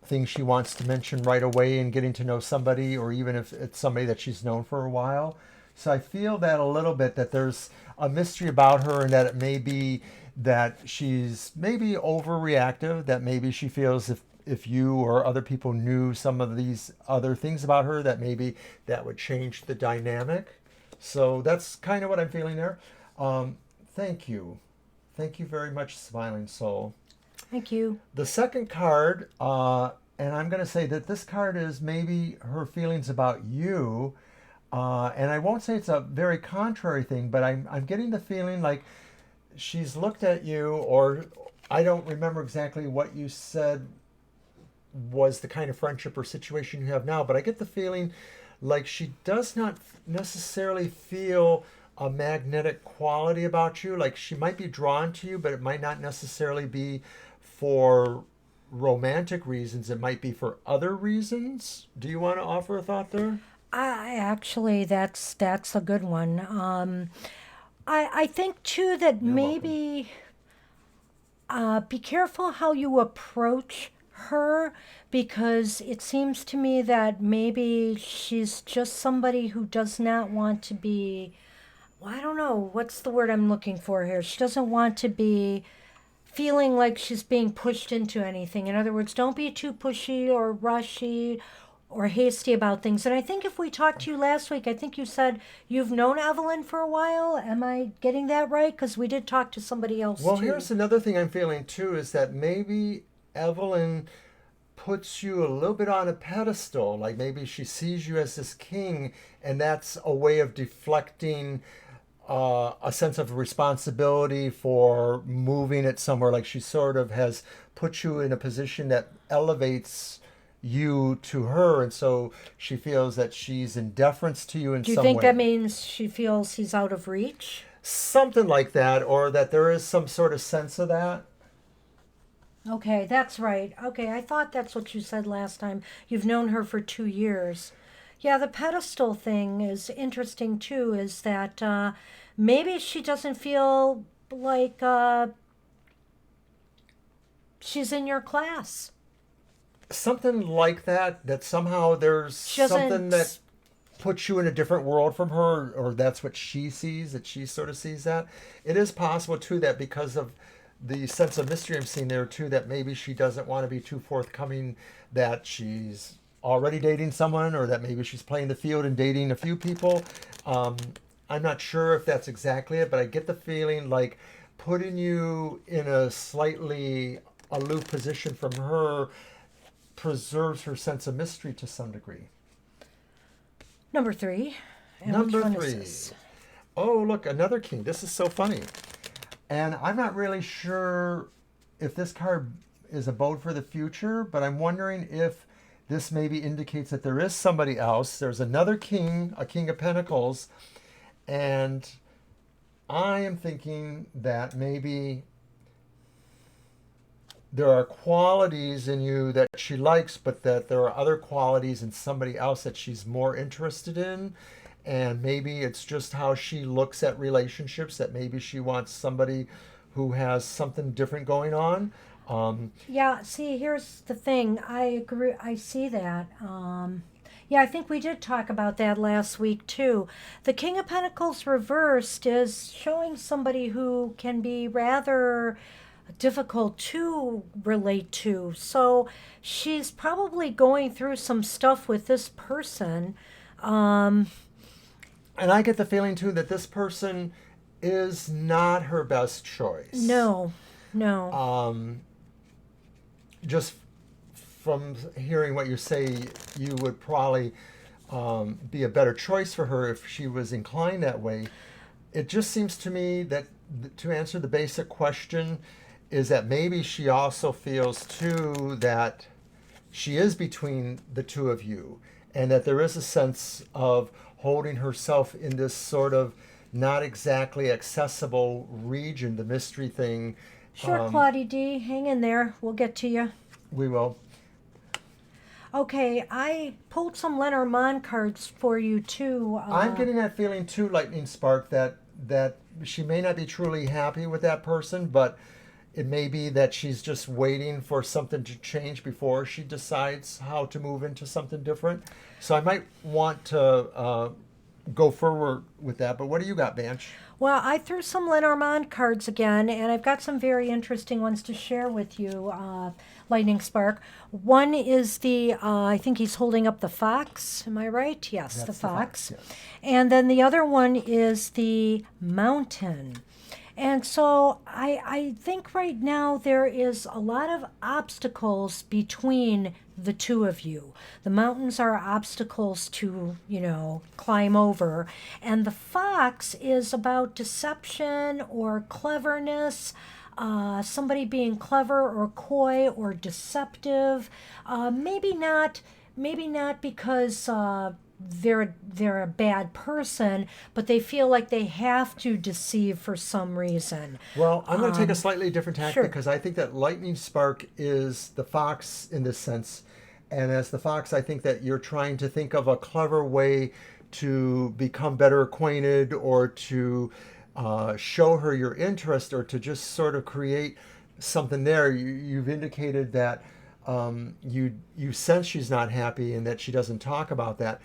B: things she wants to mention right away in getting to know somebody, or even if it's somebody that she's known for a while. So I feel that a little bit, that there's a mystery about her, and that it may be that she's maybe overreactive, that maybe she feels if you or other people knew some of these other things about her, that maybe that would change the dynamic. So that's kind of what I'm feeling there. Thank you. Thank you very much, Smiling Soul.
A: Thank you.
B: The second card, and I'm going to say that this card is maybe her feelings about you. And I won't say it's a very contrary thing, but I'm getting the feeling like she's looked at you, or I don't remember exactly what you said was the kind of friendship or situation you have now, but I get the feeling like she does not necessarily feel a magnetic quality about you. Like she might be drawn to you, but it might not necessarily be for romantic reasons. It might be for other reasons. Do you want to offer a thought there?
A: Actually, that's a good one. I think too that maybe be careful how you approach her, because it seems to me that maybe she's just somebody who does not want to be, well, I don't know, what's the word I'm looking for here? She doesn't want to be feeling like she's being pushed into anything. In other words, don't be too pushy or rushy or hasty about things. And I think if we talked to you last week, I think you said you've known Evelyn for a while. Am I getting that right? Because we did talk to somebody else
B: Well,
A: too.
B: here's another thing I'm feeling too, is that maybe Evelyn puts you a little bit on a pedestal. Like maybe she sees you as this king, and that's a way of deflecting a sense of responsibility for moving it somewhere. Like she sort of has put you in a position that elevates you to her, and so she feels that she's in deference to you in some way.
A: Do you think that means she feels he's out of reach?
B: Something like that, or that there is some sort of sense of that.
A: Okay, that's right. Okay, I thought that's what you said last time. You've known her for 2 years. Yeah, the pedestal thing is interesting too, is that maybe she doesn't feel like she's in your class.
B: Something like that, that somehow there's something that puts you in a different world from her, or that's what she sees, that she sort of sees that. It is possible too that because of the sense of mystery I'm seeing there too, that maybe she doesn't want to be too forthcoming that she's already dating someone, or that maybe she's playing the field and dating a few people. Um, I'm not sure if that's exactly it, but I get the feeling like putting you in a slightly aloof position from her preserves her sense of mystery to some degree.
A: Number 3. And
B: Number
A: which one
B: 3.
A: is this?
B: Oh, look, another king. This is so funny. And I'm not really sure if this card is a boat for the future, but I'm wondering if this maybe indicates that there is somebody else. There's another king, a king of pentacles, and I am thinking that maybe there are qualities in you that she likes, but that there are other qualities in somebody else that she's more interested in. And maybe it's just how she looks at relationships, that maybe she wants somebody who has something different going on.
A: Yeah, see, here's the thing. I agree. I see that. Yeah, I think we did talk about that last week too. The King of Pentacles reversed is showing somebody who can be rather difficult to relate to. So she's probably going through some stuff with this person. Um,
B: And I get the feeling too that this person is not her best choice.
A: no, no.
B: Just from hearing what you say, you would probably be a better choice for her if she was inclined that way. It just seems to me that to answer the basic question is that maybe she also feels too that she is between the two of you, and that there is a sense of holding herself in this sort of not exactly accessible region, the mystery thing.
A: Sure, Claudie D, hang in there. We'll get to you.
B: We will.
A: Okay, I pulled some Lenormand cards for you too.
B: I'm getting that feeling too, Lightning Spark, that she may not be truly happy with that person, but it may be that she's just waiting for something to change before she decides how to move into something different. So I might want to go forward with that. But what do you got, Banch?
A: Well, I threw some Lenormand cards again, and I've got some very interesting ones to share with you, Lightning Spark. One is I think he's holding up the fox. Am I right? Yes,
B: That's
A: the fox.
B: yes.
A: And then the other one is the mountain. And so I think right now there is a lot of obstacles between the two of you. The mountains are obstacles to, climb over. And the fox is about deception or cleverness, somebody being clever or coy or deceptive. Maybe not because they're a bad person, but they feel like they have to deceive for some reason.
B: Well, I'm going to take a slightly different tack
A: sure.
B: because I think that Lightning Spark is the fox in this sense. And as the fox, I think that you're trying to think of a clever way to become better acquainted, or to show her your interest, or to just sort of create something there. You've indicated that you sense she's not happy and that she doesn't talk about that.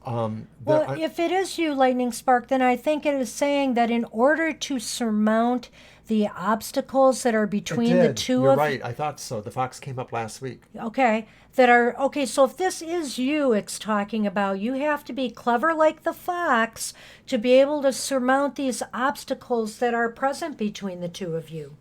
A: Well, if it is you, Lightning Spark, then I think it is saying that in order to surmount the obstacles that are between the two
B: You're
A: of
B: right. I thought so. The fox came up last week.
A: Okay, so if this is you, it's talking about you have to be clever like the fox to be able to surmount these obstacles that are present between the two of you.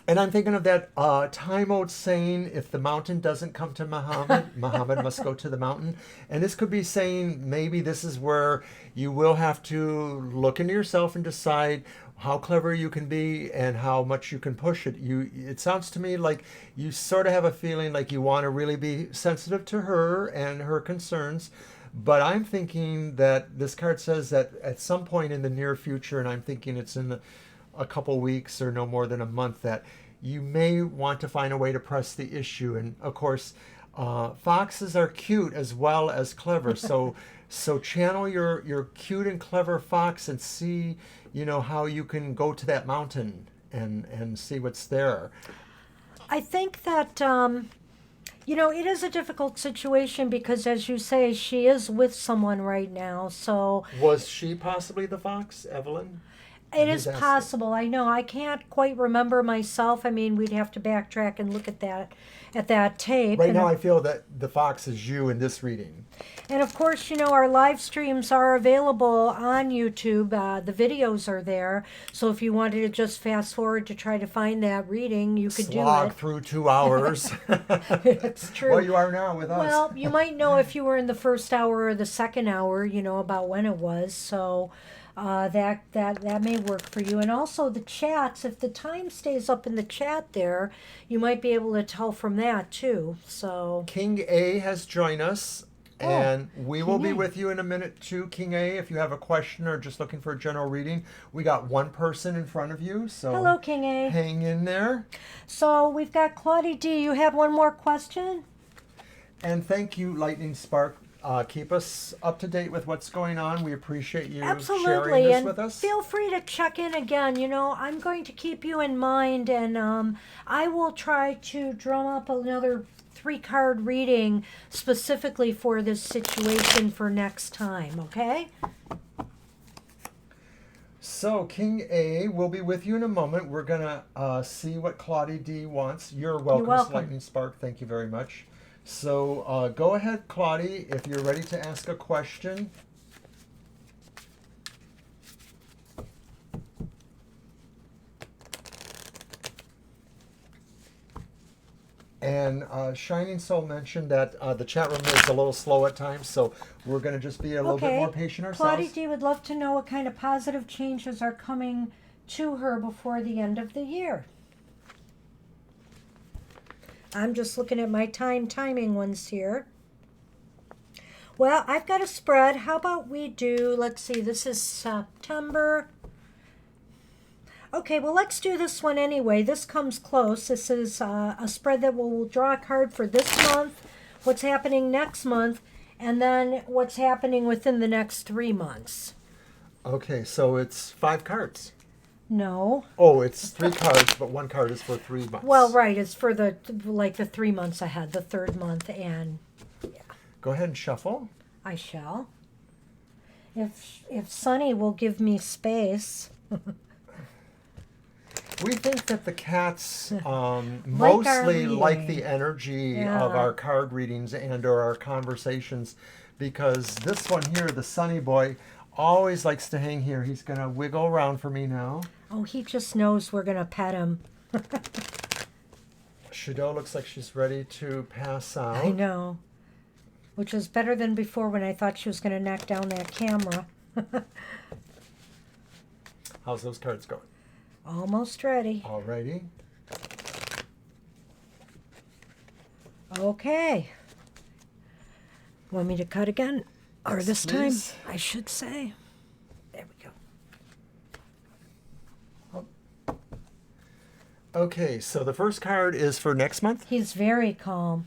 B: And I'm thinking of that time-old saying, if the mountain doesn't come to Muhammad, Muhammad must go to the mountain. And this could be saying maybe this is where you will have to look into yourself and decide how clever you can be and how much you can push it. It sounds to me like you sort of have a feeling like you want to really be sensitive to her and her concerns. But I'm thinking that this card says that at some point in the near future, and I'm thinking it's in a couple weeks or no more than a month, that you may want to find a way to press the issue. And of course, foxes are cute as well as clever. So channel your cute and clever fox and see, how you can go to that mountain and see what's there.
A: I think that it is a difficult situation because, as you say, she is with someone right now. So
B: Was she possibly the fox, Evelyn?
A: It
B: He's
A: is
B: asking.
A: possible. I know. I can't quite remember myself. I mean, we'd have to backtrack and look at that tape.
B: Right
A: and,
B: now, I feel that the fox is you in this reading.
A: and of course, our live streams are available on YouTube. The videos are there. So if you wanted to just fast forward to try to find that reading, you could
B: Slog
A: do it.
B: through 2 hours.
A: It's true.
B: Well, you are now with us.
A: Well, you might know if you were in the first hour or the second hour, about when it was. So that may work for you. And also the chats, if the time stays up in the chat there, you might be able to tell from that too. So
B: King A has joined us, and we will
A: King
B: be
A: A.
B: with you in a minute too, King A. If you have a question or just looking for a general reading, we got one person in front of you, so
A: hello, King A.
B: hang in there.
A: So we've got Claudie D. You had one more question?
B: And thank you, Lightning Spark. Keep us up to date with what's going on. We appreciate you sharing
A: Absolutely,
B: this
A: and
B: with us.
A: feel free to check in again. I'm going to keep you in mind, and I will try to drum up another 3-card reading specifically for this situation for next time. Okay?
B: So, King A will be with you in a moment. We're going to see what Claudie D wants. You're welcome,
A: welcome.
B: Lightning Spark. Thank you very much. So, go ahead, Claudie, if you're ready to ask a question. And Shining Soul mentioned that the chat room is a little slow at times, so we're going to just be a little bit more patient ourselves.
A: Claudie D would love to know what kind of positive changes are coming to her before the end of the year. I'm just looking at my timing ones here. Well, I've got a spread. How about we do, let's see, this is September. Okay, well, let's do this one anyway. This comes close. This is a spread that we'll draw a card for this month, what's happening next month, and then what's happening within the next 3 months.
B: Okay, so it's 5 cards.
A: No.
B: Oh, it's 3 cards, but 1 card is for 3 months.
A: Well, right. It's for the 3 months ahead, the 3rd month, and yeah.
B: Go ahead and shuffle.
A: I shall. If Sunny will give me space.
B: We think that the cats mostly like
A: reading.
B: the energy
A: Yeah.
B: of our card readings and or our conversations, because this one here, the Sunny Boy, always likes to hang here. He's going to wiggle around for me now.
A: Oh, he just knows we're going to pet him.
B: Shadow looks like she's ready to pass out.
A: I know. Which is better than before when I thought she was going to knock down that camera.
B: How's those cards going?
A: Almost ready.
B: Alrighty.
A: Okay. Want me to cut again? Or
B: Yes,
A: this
B: please.
A: time, I should say. There we go.
B: Okay, so the first card is for next month
A: He's very calm.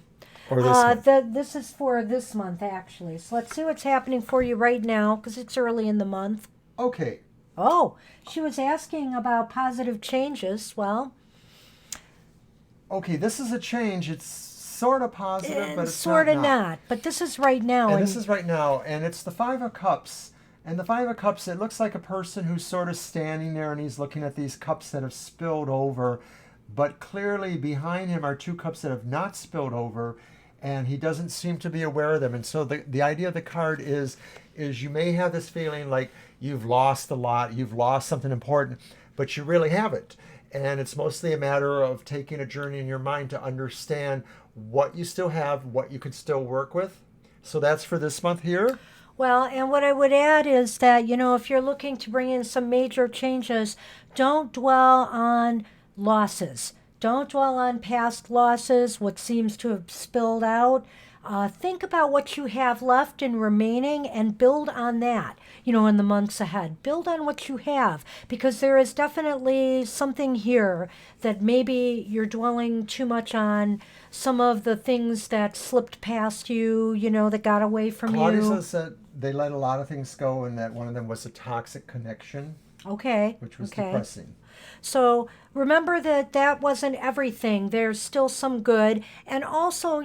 B: or this month?
A: This is for this month, actually. So let's see what's happening for you right now, because it's early in the month.
B: Okay.
A: Oh, she was asking about positive changes. Well,
B: Okay, this is a change. It's sort of positive, but it's
A: sort of
B: not.
A: not. But this is right now.
B: And this is right now, and it's the 5 of Cups. And the 5 of Cups, it looks like a person who's sort of standing there and he's looking at these cups that have spilled over. But clearly behind him are 2 cups that have not spilled over, and he doesn't seem to be aware of them. And so the idea of the card is you may have this feeling like you've lost a lot, you've lost something important, but you really haven't. And it's mostly a matter of taking a journey in your mind to understand what you still have, what you could still work with. So that's for this month here.
A: Well, and what I would add is that, if you're looking to bring in some major changes, don't dwell on losses. Don't dwell on past losses, what seems to have spilled out. Think about what you have left and remaining and build on that, in the months ahead. Build on what you have, because there is definitely something here that maybe you're dwelling too much on some of the things that slipped past you, that got away from
B: Claudia
A: you.
B: says that they let a lot of things go and that one of them was a toxic connection,
A: Okay.
B: which was
A: okay.
B: depressing.
A: So remember that wasn't everything. There's still some good, and also,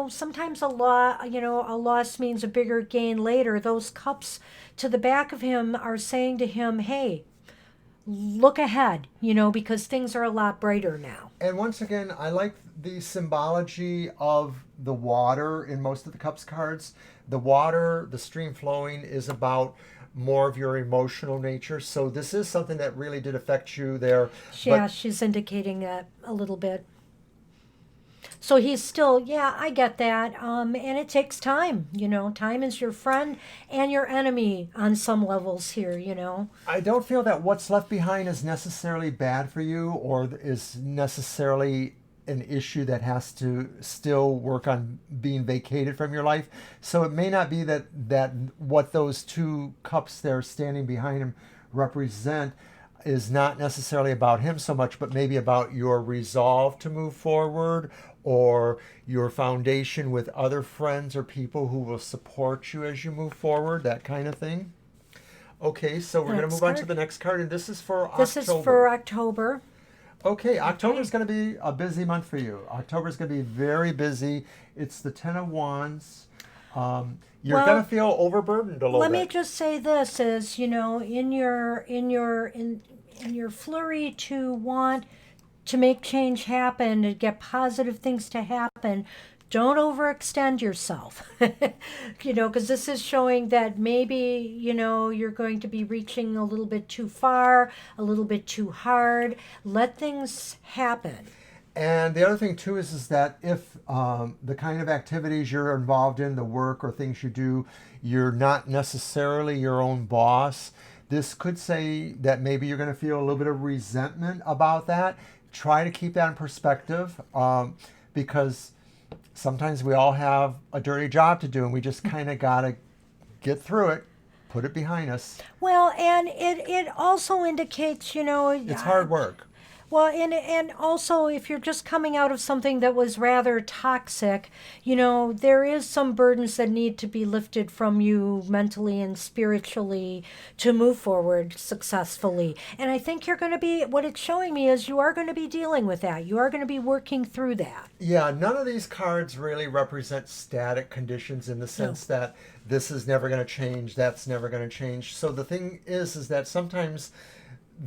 A: sometimes a loss means a bigger gain later. Those cups to the back of him are saying to him, "Hey, look ahead, because things are a lot brighter now.
B: And once again, I like the symbology of the water in most of the Cups cards. The water, the stream flowing, is about more of your emotional nature. So this is something that really did affect you there.
A: Yeah,
B: But
A: she's indicating that a little bit. So he's still, yeah, I get that. And it takes time, Time is your friend and your enemy on some levels here.
B: I don't feel that what's left behind is necessarily bad for you or is necessarily an issue that has to still work on being vacated from your life. So it may not be that what those two cups there standing behind him represent is not necessarily about him so much, but maybe about your resolve to move forward or your foundation with other friends or people who will support you as you move forward, that kind of thing. Okay, so we're going to
A: Next
B: move on to
A: card.
B: the next card, and this is for
A: This is
B: October.
A: for October.
B: Okay, October is going to be a busy month for you. October is going to be very busy. It's the Ten of Wands. You're
A: Well,
B: going to feel overburdened a little
A: let me
B: bit.
A: just say this is, in your flurry to want to make change happen, to get positive things to happen, don't overextend yourself. Because this is showing that maybe, you're going to be reaching a little bit too far, a little bit too hard. Let things happen.
B: And the other thing too is that if the kind of activities you're involved in, the work or things you do, you're not necessarily your own boss. This could say that maybe you're going to feel a little bit of resentment about that. Try to keep that in perspective because sometimes we all have a dirty job to do and we just kind of got to get through it, put it behind us.
A: Well, and it also indicates,
B: It's hard work.
A: well, and also if you're just coming out of something that was rather toxic, there is some burdens that need to be lifted from you mentally and spiritually to move forward successfully. And I think you're going to be, what it's showing me is you are going to be dealing with that. You are going to be working through that.
B: Yeah, none of these cards really represent static conditions in the sense that this is never going to change, that's never going to change. So the thing is that sometimes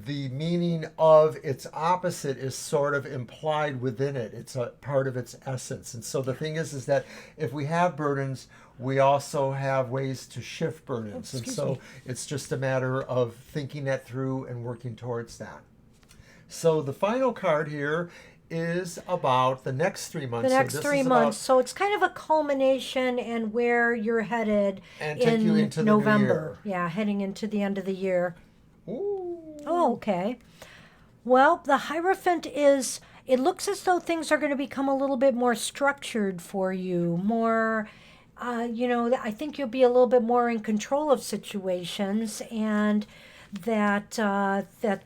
B: the meaning of its opposite is sort of implied within it. It's a part of its essence. And so the thing is that if we have burdens, we also have ways to shift burdens. And
A: Excuse
B: so
A: me.
B: it's just a matter of thinking that through and working towards that. So the final card here is about the next 3 months.
A: The
B: So
A: next
B: this
A: three
B: is
A: months.
B: about
A: So it's kind of a culmination and where you're headed
B: and take you
A: in
B: into the new
A: November.
B: year.
A: Yeah, heading into the end of the year.
B: Ooh.
A: Oh, okay. Well, the Hierophant is, it looks as though things are going to become a little bit more structured for you, more, I think you'll be a little bit more in control of situations and that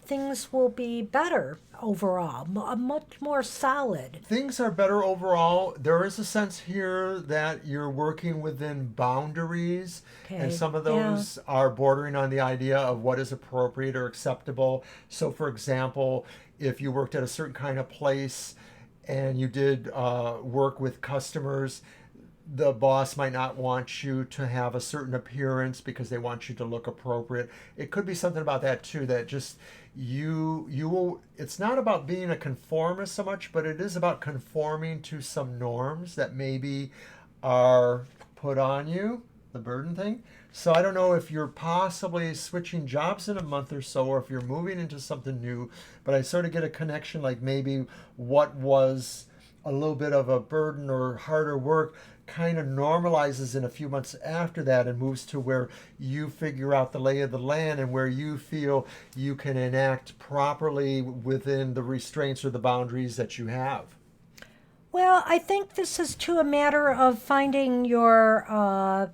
A: things will be better overall, much more solid.
B: Things are better overall. There is a sense here that you're working within boundaries, and
A: Okay,
B: some of
A: yeah.
B: those are bordering on the idea of what is appropriate or acceptable. So, for example, if you worked at a certain kind of place and you did work with customers, the boss might not want you to have a certain appearance because they want you to look appropriate. It could be something about that too, that just you will, it's not about being a conformist so much, but it is about conforming to some norms that maybe are put on you, the burden thing. So I don't know if you're possibly switching jobs in a month or so, or if you're moving into something new, but I sort of get a connection like maybe what was a little bit of a burden or harder work kind of normalizes in a few months after that and moves to where you figure out the lay of the land and where you feel you can enact properly within the restraints or the boundaries that you have.
A: Well, I think this is too a matter of finding your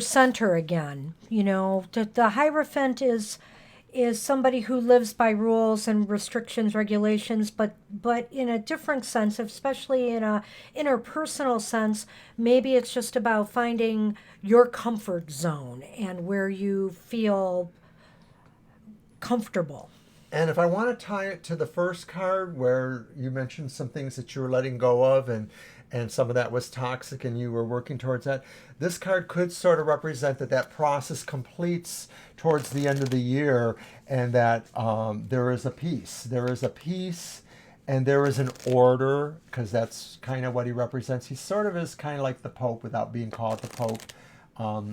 A: center again. The Hierophant is somebody who lives by rules and restrictions, regulations, but in a different sense, especially in a interpersonal sense, maybe it's just about finding your comfort zone and where you feel comfortable.
B: And if I want to tie it to the first card where you mentioned some things that you were letting go of and some of that was toxic and you were working towards that. This card could sort of represent that that process completes towards the end of the year, and that there is a peace. There is a peace and there is an order, because that's kind of what he represents. He sort of is kind of like the Pope without being called the Pope.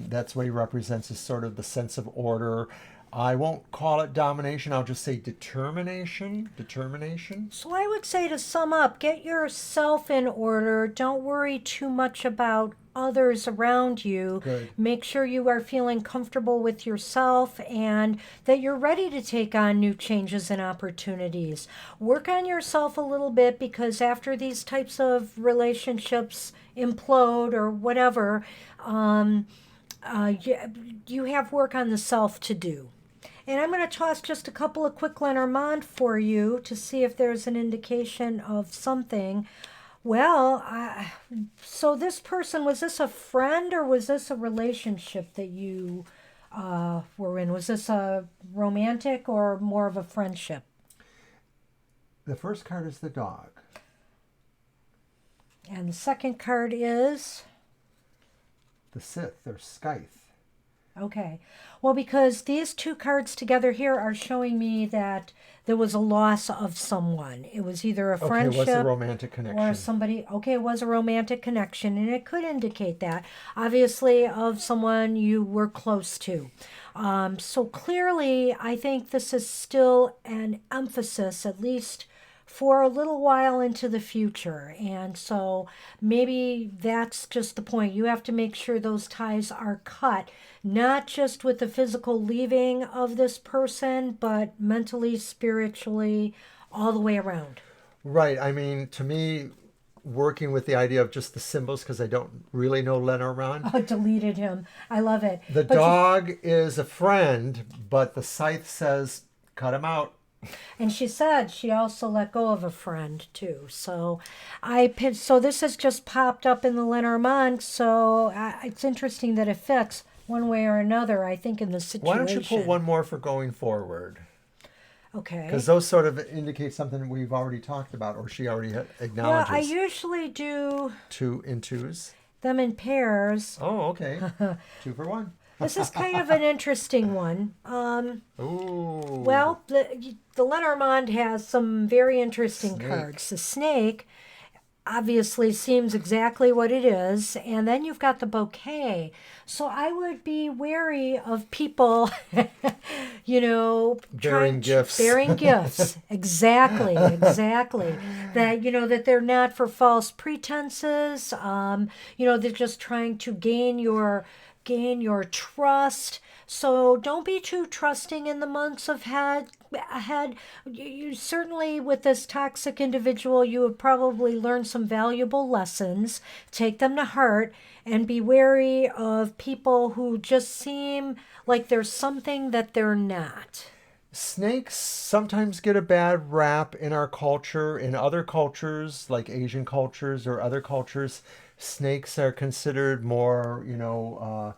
B: That's what he represents, is sort of the sense of order. I won't call it domination. I'll just say determination. Determination.
A: So I would say, to sum up, get yourself in order. Don't worry too much about others around you.
B: Good.
A: Make sure you are feeling comfortable with yourself and that you're ready to take on new changes and opportunities. Work on yourself a little bit, because after these types of relationships implode or whatever, you have work on the self to do. And I'm going to toss just a couple of quick Lenormand for you to see if there's an indication of something. Well, so this person, was this a friend or was this a relationship that you were in? Was this a romantic or more of a friendship?
B: The first card is the dog.
A: And the second card is?
B: The Sith, or Scythe.
A: Okay. Well, because these two cards together here are showing me that there was a loss of someone. It was either a friendship,
B: it was a romantic connection,
A: or somebody. Okay, it was a romantic connection, and it could indicate that, obviously, of someone you were close to. So clearly, I think this is still an emphasis, at least for a little while into the future. And so maybe that's just the point. You have to make sure those ties are cut, not just with the physical leaving of this person, but mentally, spiritually, all the way around.
B: Right. I mean, to me, working with the idea of just the symbols, because I don't really know Lenormand.
A: Oh, deleted him. I love it.
B: The dog is a friend, but the Scythe says, cut him out.
A: And she said she also let go of a friend too. So so this has just popped up in the Lenormand. So it's interesting that it fits one way or another, I think, in the situation.
B: Why don't you pull one more for going forward?
A: Okay.
B: Because those sort of indicate something we've already talked about, or she already acknowledges.
A: Well, I usually do
B: Two in twos.
A: them in pairs.
B: Oh, okay. 2 for 1.
A: This is kind of an interesting one.
B: Ooh.
A: Well, the Lenormand has some very interesting
B: Snake.
A: cards. The snake obviously seems exactly what it is, and then you've got the bouquet. So I would be wary of people,
B: Bearing gifts.
A: Bearing gifts. Exactly. That, that they're not for false pretenses. They're just trying to gain your trust. So don't be too trusting in the months ahead. You certainly, with this toxic individual, you would probably learn some valuable lessons. Take them to heart, and be wary of people who just seem like there's something that they're not.
B: Snakes sometimes get a bad rap in our culture. In other cultures, like Asian cultures or other cultures, snakes are considered more,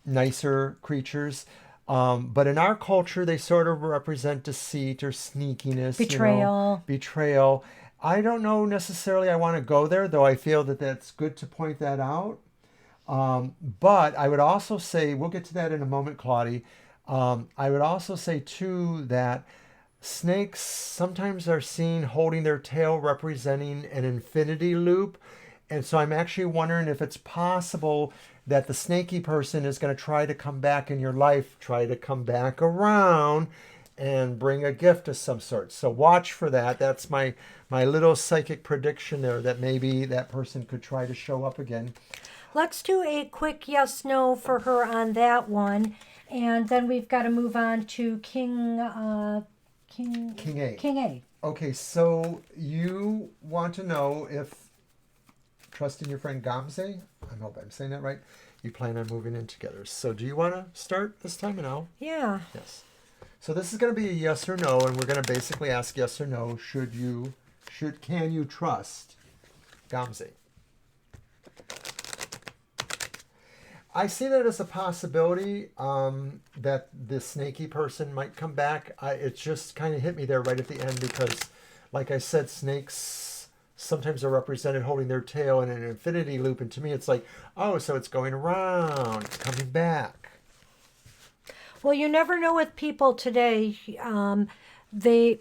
B: nicer creatures. But in our culture, they sort of represent deceit or sneakiness.
A: Betrayal.
B: Betrayal. I don't know necessarily I want to go there, though I feel that that's good to point that out. But I would also say, we'll get to that in a moment, Claudie. I would also say, too, that snakes sometimes are seen holding their tail, representing an infinity loop. And so I'm actually wondering if it's possible that the snaky person is going to try to come back in your life, try to come back around and bring a gift of some sort. So watch for that. That's my little psychic prediction there, that maybe that person could try to show up again.
A: Let's do a quick yes/no for her on that one. And then we've got to move on to King A.
B: Okay, so you want to know if, trusting your friend Gamze, I hope I'm saying that right, you plan on moving in together. So do you want to start this time, and I'll?
A: Yeah.
B: Yes. So this is going to be a yes or no, and we're going to basically ask yes or no. Can you trust Gamze? I see that as a possibility, that the snaky person might come back. It just kind of hit me there right at the end, because, like I said, snakes sometimes are represented holding their tail in an infinity loop. And to me, it's like, oh, so it's going around, it's coming back.
A: Well, you never know with people today. They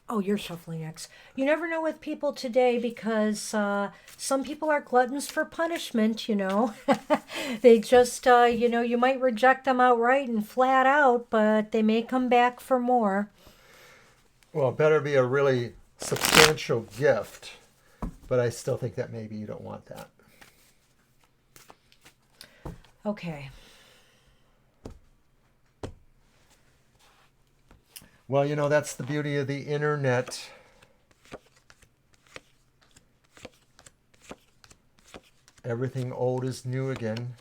A: Oh, you're shuffling next. You never know with people today because some people are gluttons for punishment, you know. They just, you might reject them outright and flat out, but they may come back for more.
B: Well, it better be a really substantial gift, but I still think that maybe you don't want that.
A: Okay.
B: Well, that's the beauty of the internet. Everything old is new again.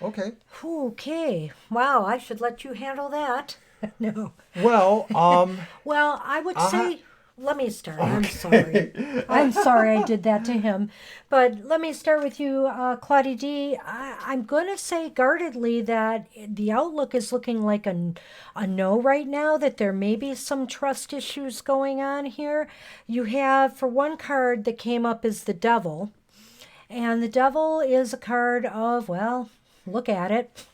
B: Okay.
A: Okay. Wow, I should let you handle that. No.
B: Well,
A: Well, I would
B: Uh-huh.
A: say, let me start. I'm sorry. I'm sorry I did that to him. But let me start with you, Claudia D. I'm going to say guardedly that the outlook is looking like a no right now, that there may be some trust issues going on here. You have, for one card that came up, is the Devil. And the Devil is a card of, well, look at it.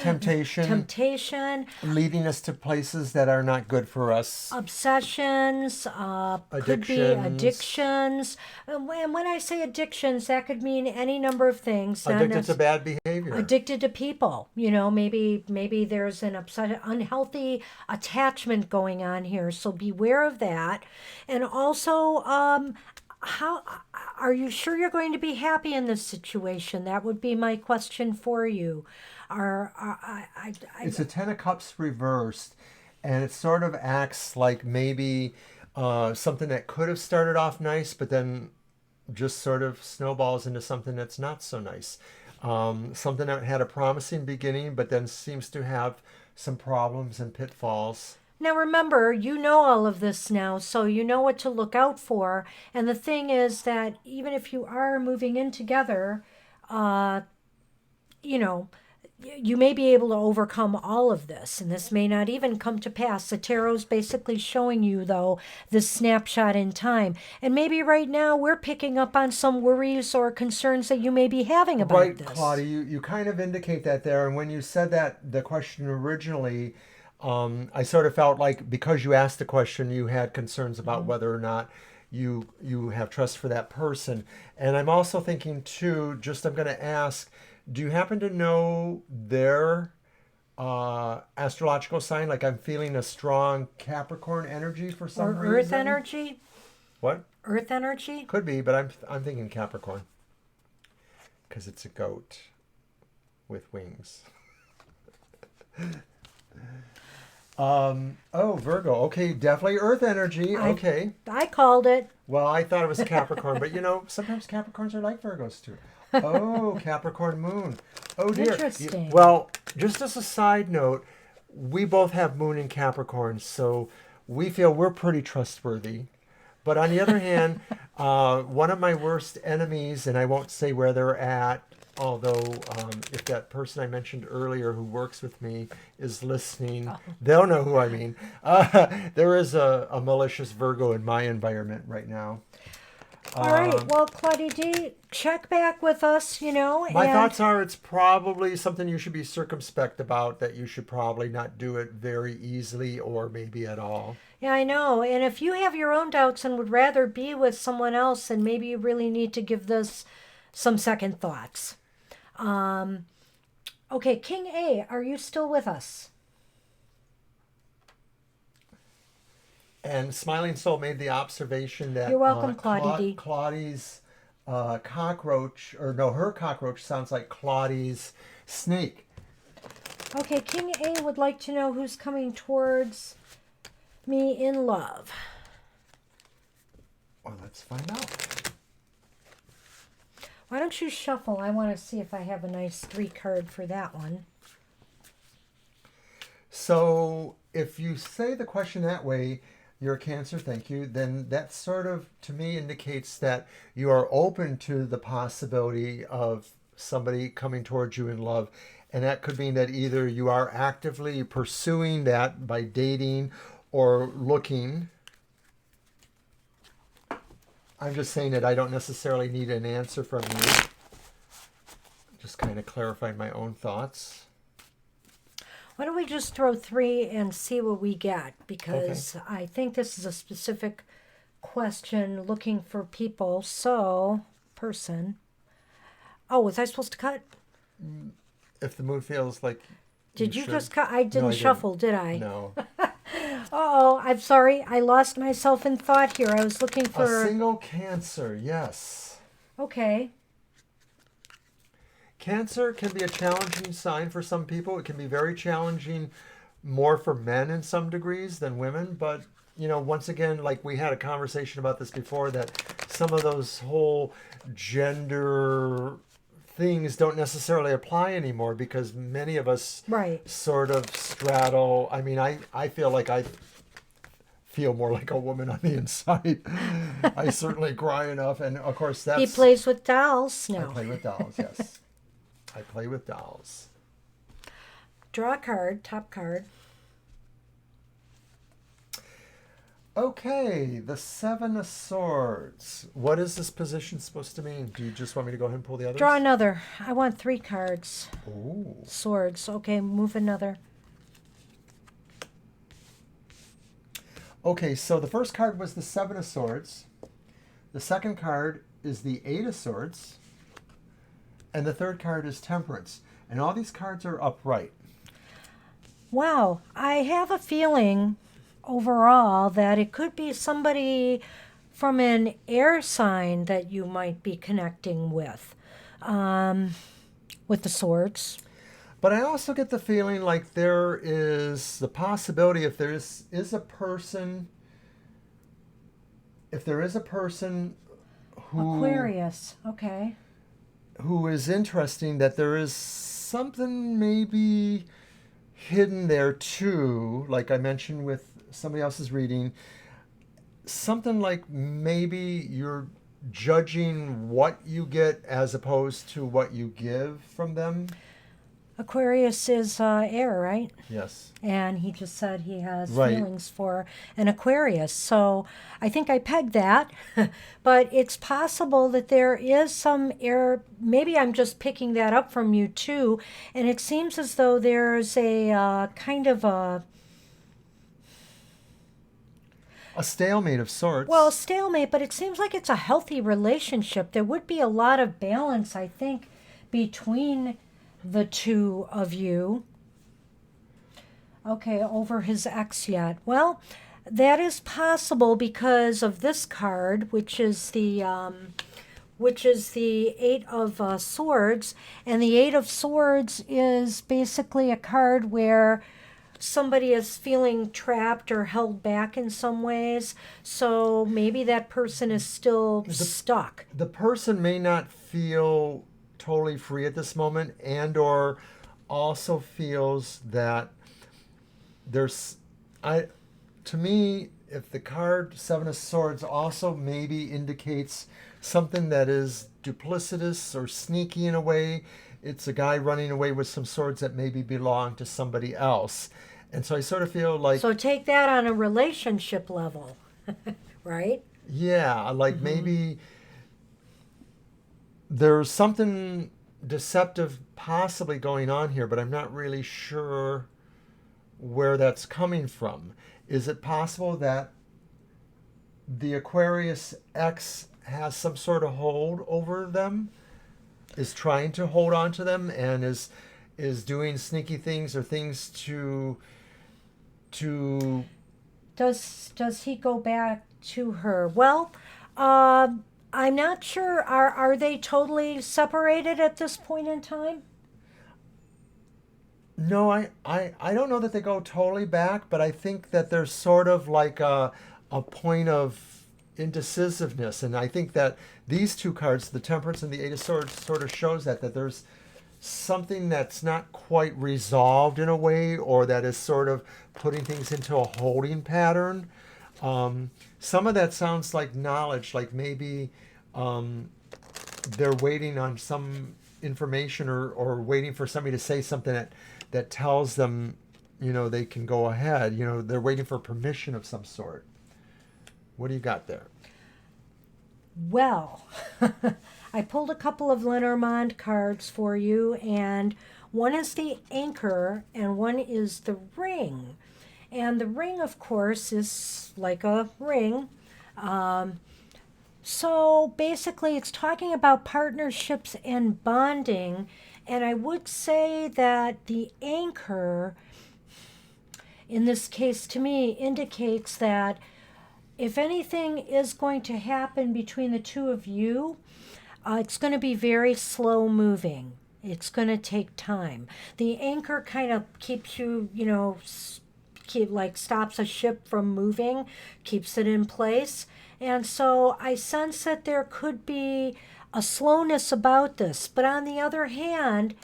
B: temptation,
A: Temptation,
B: leading us to places that are not good for us.
A: obsessions, could be
B: Addictions.
A: addictions. And when I say addictions, that could mean any number of things. not
B: Addicted to
A: necess-
B: bad behavior.
A: Addicted to people. Maybe there's an unhealthy attachment going on here. So beware of that. And also, how are you sure you're going to be happy in this situation? That would be my question for you.
B: It's a Ten of Cups reversed, and it sort of acts like maybe something that could have started off nice, but then just sort of snowballs into something that's not so nice. Something that had a promising beginning, but then seems to have some problems and pitfalls.
A: Now remember, you know all of this now, so you know what to look out for. And the thing is that even if you are moving in together, uh, you know, you may be able to overcome all of this, and this may not even come to pass. The tarot's basically showing you, though, this snapshot in time. And maybe right now we're picking up on some worries or concerns that you may be having about
B: Right,
A: this.
B: Claudia, you kind of indicate that there. And when you said that, the question originally, I sort of felt like because you asked the question, you had concerns about whether or not you have trust for that person. And I'm also thinking too, just I'm going to ask, do you happen to know their astrological sign? Like I'm feeling a strong Capricorn energy for some
A: Or
B: reason.
A: earth energy?
B: What?
A: Earth energy?
B: Could be, but I'm thinking Capricorn because it's a goat with wings. Virgo. Okay, definitely Earth energy. Okay.
A: I called it.
B: Well, I thought it was Capricorn, but sometimes Capricorns are like Virgos too. Oh, Capricorn moon. Oh dear.
A: Interesting.
B: Well, just as a side note, we both have moon in Capricorn, so we feel we're pretty trustworthy. But on the other hand, one of my worst enemies, and I won't say where they're at, although if that person I mentioned earlier who works with me is listening, they'll know who I mean. There is a malicious Virgo in my environment right now.
A: All right. Well, Claudia D, check back with us,
B: My
A: and
B: thoughts are it's probably something you should be circumspect about, that you should probably not do it very easily or maybe at all.
A: yeah, I know. And if you have your own doubts and would rather be with someone else, then maybe you really need to give this some second thoughts. Okay, King A, are you still with us?
B: And Smiling Soul made the observation that
A: You're welcome, Claudia D.
B: Claudie's cockroach, or no, her cockroach sounds like Claudie's snake.
A: Okay, King A would like to know who's coming towards me in love.
B: Well, let's find out.
A: Why don't you shuffle? I want to see if I have a nice 3 card for that one.
B: So if you say the question that way, you're a Cancer, thank you, then that sort of, to me, indicates that you are open to the possibility of somebody coming towards you in love. And that could mean that either you are actively pursuing that by dating or looking. I'm just saying that I don't necessarily need an answer from you. Just kind of clarifying my own thoughts.
A: Why don't we just throw 3 and see what we get? Because I think this is a specific question looking for people. So, person. Oh, was I supposed to cut?
B: If the mood feels like
A: Did you
B: should.
A: just cut? I didn't
B: No, I
A: shuffle, did I?
B: No.
A: Oh, I'm sorry. I lost myself in thought here. I was looking
B: A
A: for.
B: single Cancer, yes.
A: Okay.
B: Cancer can be a challenging sign for some people. It can be very challenging more for men in some degrees than women. But, you know, once again, like we had a conversation about this before, that some of those whole gender things don't necessarily apply anymore because many of us
A: Right.
B: sort of straddle. I mean, I feel like I feel more like a woman on the inside. I certainly cry enough. And of course, that's.
A: He plays with dolls.
B: I
A: No.
B: play with dolls, yes. I play with dolls.
A: Draw a card. Top card.
B: Okay, the Seven of Swords. What is this position supposed to mean? Do you just want me to go ahead and pull the others?
A: Draw another. I want 3 cards.
B: Ooh.
A: Swords. Okay, move another.
B: Okay, so the first card was the Seven of Swords. The second card is the Eight of Swords. And the third card is Temperance. And all these cards are upright.
A: Wow. I have a feeling overall that it could be somebody from an air sign that you might be connecting with the swords.
B: But I also get the feeling like there is the possibility if there is a person who
A: Aquarius. Okay.
B: who is interesting, that there is something maybe hidden there too, like I mentioned with somebody else's reading, something like maybe you're judging what you get as opposed to what you give from them.
A: Aquarius is air, right?
B: Yes.
A: And he just said he has
B: Right.
A: feelings for an Aquarius. So I think I pegged that. But it's possible that there is some air. Maybe I'm just picking that up from you too. And it seems as though there's a kind of a
B: stalemate of sorts.
A: well, stalemate, but it seems like it's a healthy relationship. There would be a lot of balance, I think, between the two of you. Okay, over his ex yet. Well, that is possible because of this card, which is the Eight of Swords, and the Eight of Swords is basically a card where somebody is feeling trapped or held back in some ways. So maybe that person is still stuck.
B: The person may not feel totally free at this moment, and or also feels that there's to me, if the card Seven of Swords also maybe indicates something that is duplicitous or sneaky in a way, it's a guy running away with some swords that maybe belong to somebody else. And so I sort of feel like,
A: So take that on a relationship level, right?
B: yeah, like maybe there's something deceptive possibly going on here, but I'm not really sure where that's coming from. Is it possible that the Aquarius X has some sort of hold over them, is trying to hold on to them, and is doing sneaky things or things to
A: Does he go back to her? Well, I'm not sure. Are they totally separated at this point in time?
B: No, I don't know that they go totally back, but I think that there's sort of like a point of indecisiveness. And I think that these two cards, the Temperance and the Eight of Swords, sort of shows that there's something that's not quite resolved in a way, or that is sort of putting things into a holding pattern. Some of that sounds like knowledge, like maybe they're waiting on some information, or waiting for somebody to say something that tells them, they can go ahead. They're waiting for permission of some sort. What do you got there?
A: Well, I pulled a couple of Lenormand cards for you, and one is the anchor and one is the ring. And the ring, of course, is like a ring. So basically, it's talking about partnerships and bonding. And I would say that the anchor, in this case to me, indicates that if anything is going to happen between the two of you, it's going to be very slow moving. It's going to take time. The anchor kind of keeps you, stops a ship from moving, keeps it in place. And so I sense that there could be a slowness about this. But on the other hand,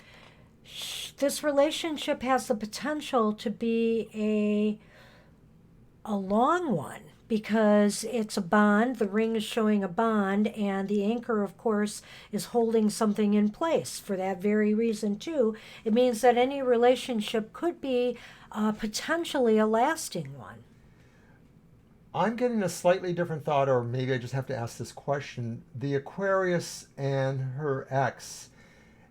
A: this relationship has the potential to be a long one, because it's a bond. The ring is showing a bond, and the anchor, of course, is holding something in place for that very reason, too. It means that any relationship could be potentially a lasting one.
B: I'm getting a slightly different thought, or maybe I just have to ask this question. The Aquarius and her ex,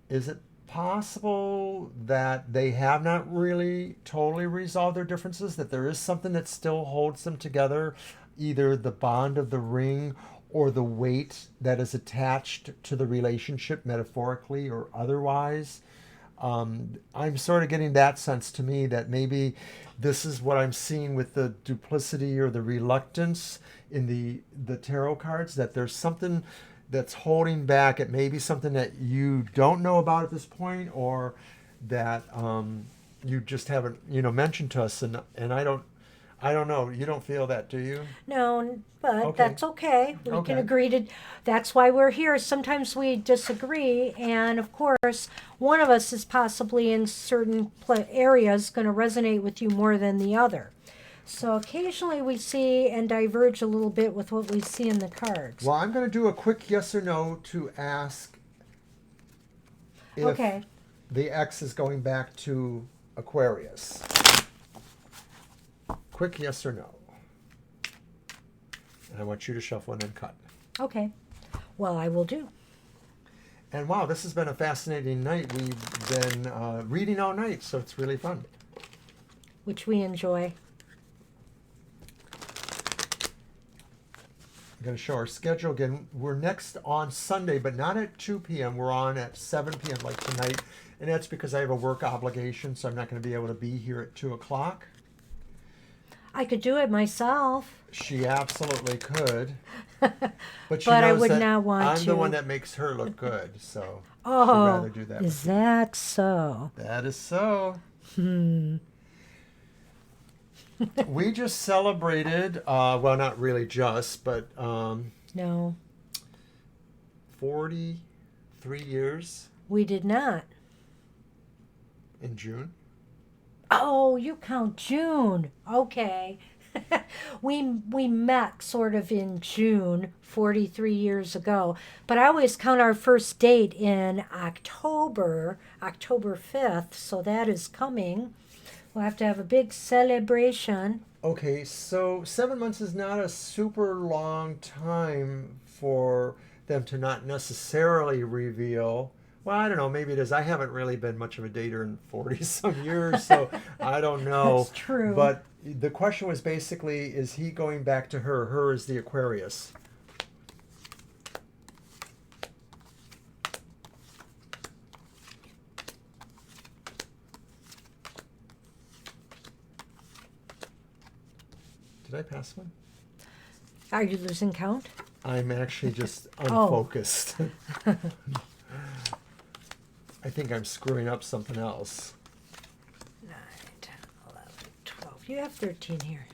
B: is it possible that they have not really totally resolved their differences, that there is something that still holds them together, either the bond of the ring or the weight that is attached to the relationship, metaphorically or otherwise? I'm sort of getting that sense to me, that maybe this is what I'm seeing with the duplicity or the reluctance in the tarot cards, that there's something that's holding back. It may be something that you don't know about at this point, or that you just haven't mentioned to us, and I don't know. You don't feel that, do you?
A: No, but
B: Okay.
A: that's okay. We
B: Okay.
A: can agree to. That's why we're here. Sometimes we disagree, and of course, one of us is possibly in certain areas going to resonate with you more than the other. So occasionally we see and diverge a little bit with what we see in the cards.
B: Well, I'm going to do a quick yes or no to ask if
A: Okay.
B: the X is going back to Aquarius. Quick yes or no. And I want you to shuffle and then cut.
A: Okay. Well, I will do.
B: And wow, this has been a fascinating night. We've been reading all night, so it's really fun.
A: Which we enjoy.
B: I'm going to show our schedule again. We're next on Sunday, but not at 2 p.m. We're on at 7 p.m. like tonight. And that's because I have a work obligation, so I'm not going to be able to be here at 2 o'clock.
A: I could do it myself.
B: She absolutely could. But she
A: But I
B: knows
A: would
B: that
A: not want
B: I'm
A: to.
B: the one that makes her look good, so she'd
A: Oh,
B: rather do that.
A: is that so?
B: That is so.
A: Hmm.
B: We just celebrated, well, not really just, but
A: No,
B: 43 years
A: we did not.
B: in June.
A: Oh, you count June. Okay. we met sort of in June 43 years ago, but I always count our first date in October 5th, so that is coming. We'll have to have a big celebration.
B: Okay, so 7 months is not a super long time for them to not necessarily reveal. Well, I don't know, maybe it is. I haven't really been much of a dater in 40 some years, so I don't know.
A: That's true.
B: But the question was basically, is he going back to her? Her is the Aquarius. Did I pass one?
A: Are you losing count?
B: I'm actually just
A: Oh.
B: unfocused. I think I'm screwing up something else.
A: 9, 10, 11, 12. You have 13 here.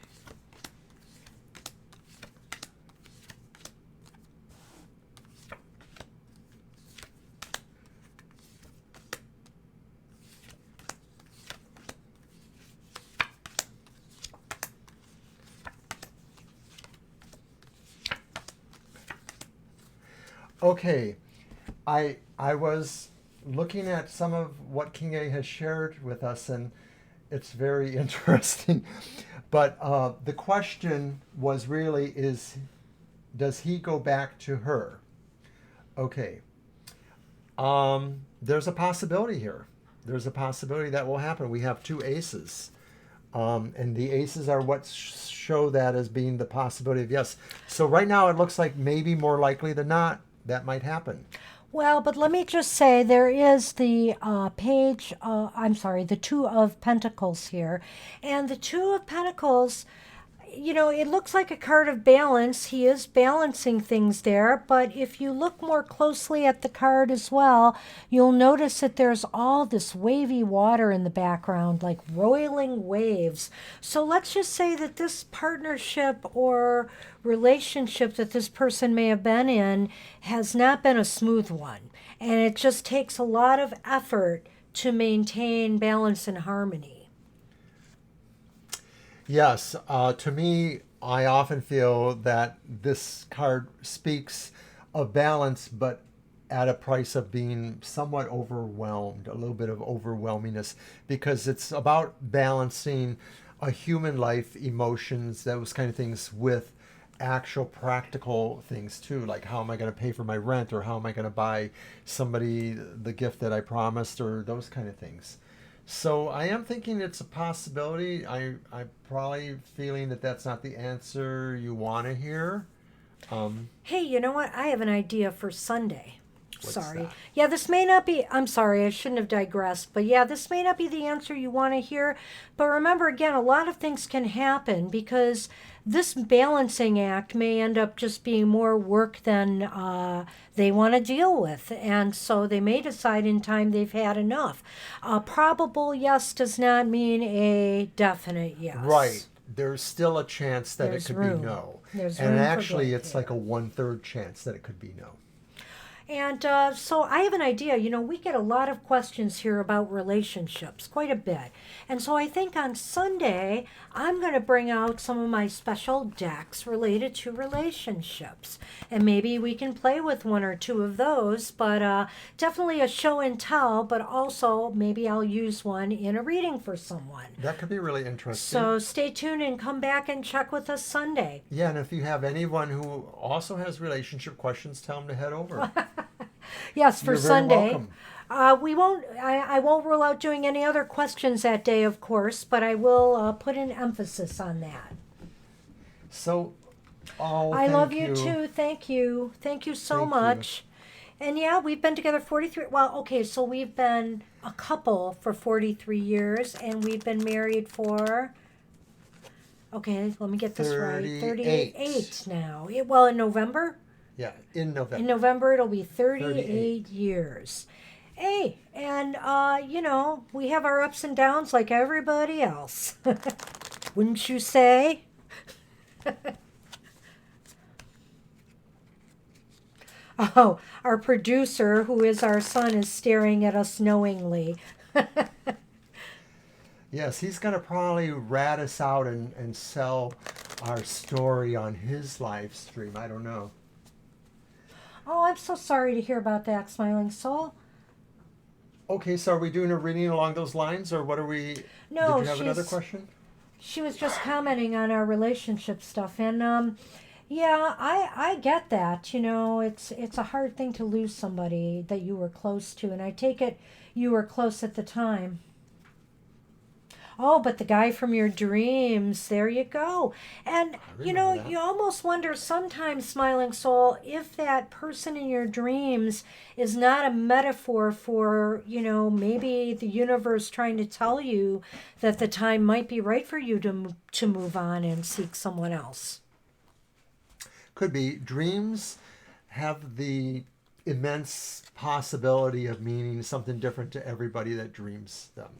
B: Okay, I was looking at some of what King A has shared with us, and it's very interesting. But the question was really is, does he go back to her? Okay. There's a possibility here. There's a possibility that will happen. We have two aces. And the aces are what show that as being the possibility of yes. So right now it looks like maybe more likely than not that might happen.
A: Well, but let me just say there is the the Two of Pentacles here. And the Two of Pentacles, it looks like a card of balance. He is balancing things there. But if you look more closely at the card as well, you'll notice that there's all this wavy water in the background, like roiling waves. So let's just say that this partnership or relationship that this person may have been in has not been a smooth one. And it just takes a lot of effort to maintain balance and harmony.
B: Yes, to me, I often feel that this card speaks of balance, but at a price of being somewhat overwhelmed, a little bit of overwhelmingness, because it's about balancing a human life, emotions, those kind of things with actual practical things too, like how am I going to pay for my rent, or how am I going to buy somebody the gift that I promised, or those kind of things. So I am thinking it's a possibility. I'm probably feeling that that's not the answer you want to hear.
A: Hey, you know what? I have an idea for Sunday.
B: What's
A: Sorry.
B: that?
A: Yeah, this may not be, I'm sorry, I shouldn't have digressed. But yeah, this may not be the answer you want to hear. But remember, again, a lot of things can happen because this balancing act may end up just being more work than they want to deal with. And so they may decide in time they've had enough. A probable yes does not mean a definite yes.
B: Right. There's still a chance that
A: There's
B: it could
A: room.
B: be no.
A: There's
B: and
A: room for
B: actually,
A: growth
B: it's like a
A: here.
B: 1/3 chance that it could be no.
A: And so I have an idea. We get a lot of questions here about relationships, quite a bit. And so I think on Sunday, I'm going to bring out some of my special decks related to relationships. And maybe we can play with one or two of those, but definitely a show and tell, but also maybe I'll use one in a reading for someone.
B: That could be really interesting.
A: So stay tuned and come back and check with us Sunday.
B: Yeah, and if you have anyone who also has relationship questions, tell them to head over.
A: Yes, for
B: You're very
A: Sunday.
B: welcome.
A: We won't. I won't rule out doing any other questions that day, of course, but I will put an emphasis on that.
B: So,
A: I
B: thank
A: love you too. Thank you so
B: Thank you.
A: much. And yeah, we've been together 43. Well, okay, so we've been a couple for 43 years, and we've been married for. Okay, let me get this right.
B: 38.
A: 38 now. Well, in November.
B: Yeah, in November.
A: In November, it'll be 38
B: 38.
A: years. Hey, and we have our ups and downs like everybody else. Wouldn't you say? Oh, our producer, who is our son, is staring at us knowingly.
B: Yes, he's going to probably rat us out and sell our story on his live stream. I don't know.
A: Oh, I'm so sorry to hear about that, Smiling Soul.
B: Okay, so are we doing a reading along those lines, or what are we?
A: No,
B: Did you have another question?
A: She was just commenting on our relationship stuff, and yeah, I get that. It's a hard thing to lose somebody that you were close to, and I take it you were close at the time. Oh, but the guy from your dreams, there you go. And,
B: remember that.
A: you almost wonder sometimes, Smiling Soul, if that person in your dreams is not a metaphor for, maybe the universe trying to tell you that the time might be right for you to move on and seek someone else.
B: Could be. Dreams have the immense possibility of meaning something different to everybody that dreams them.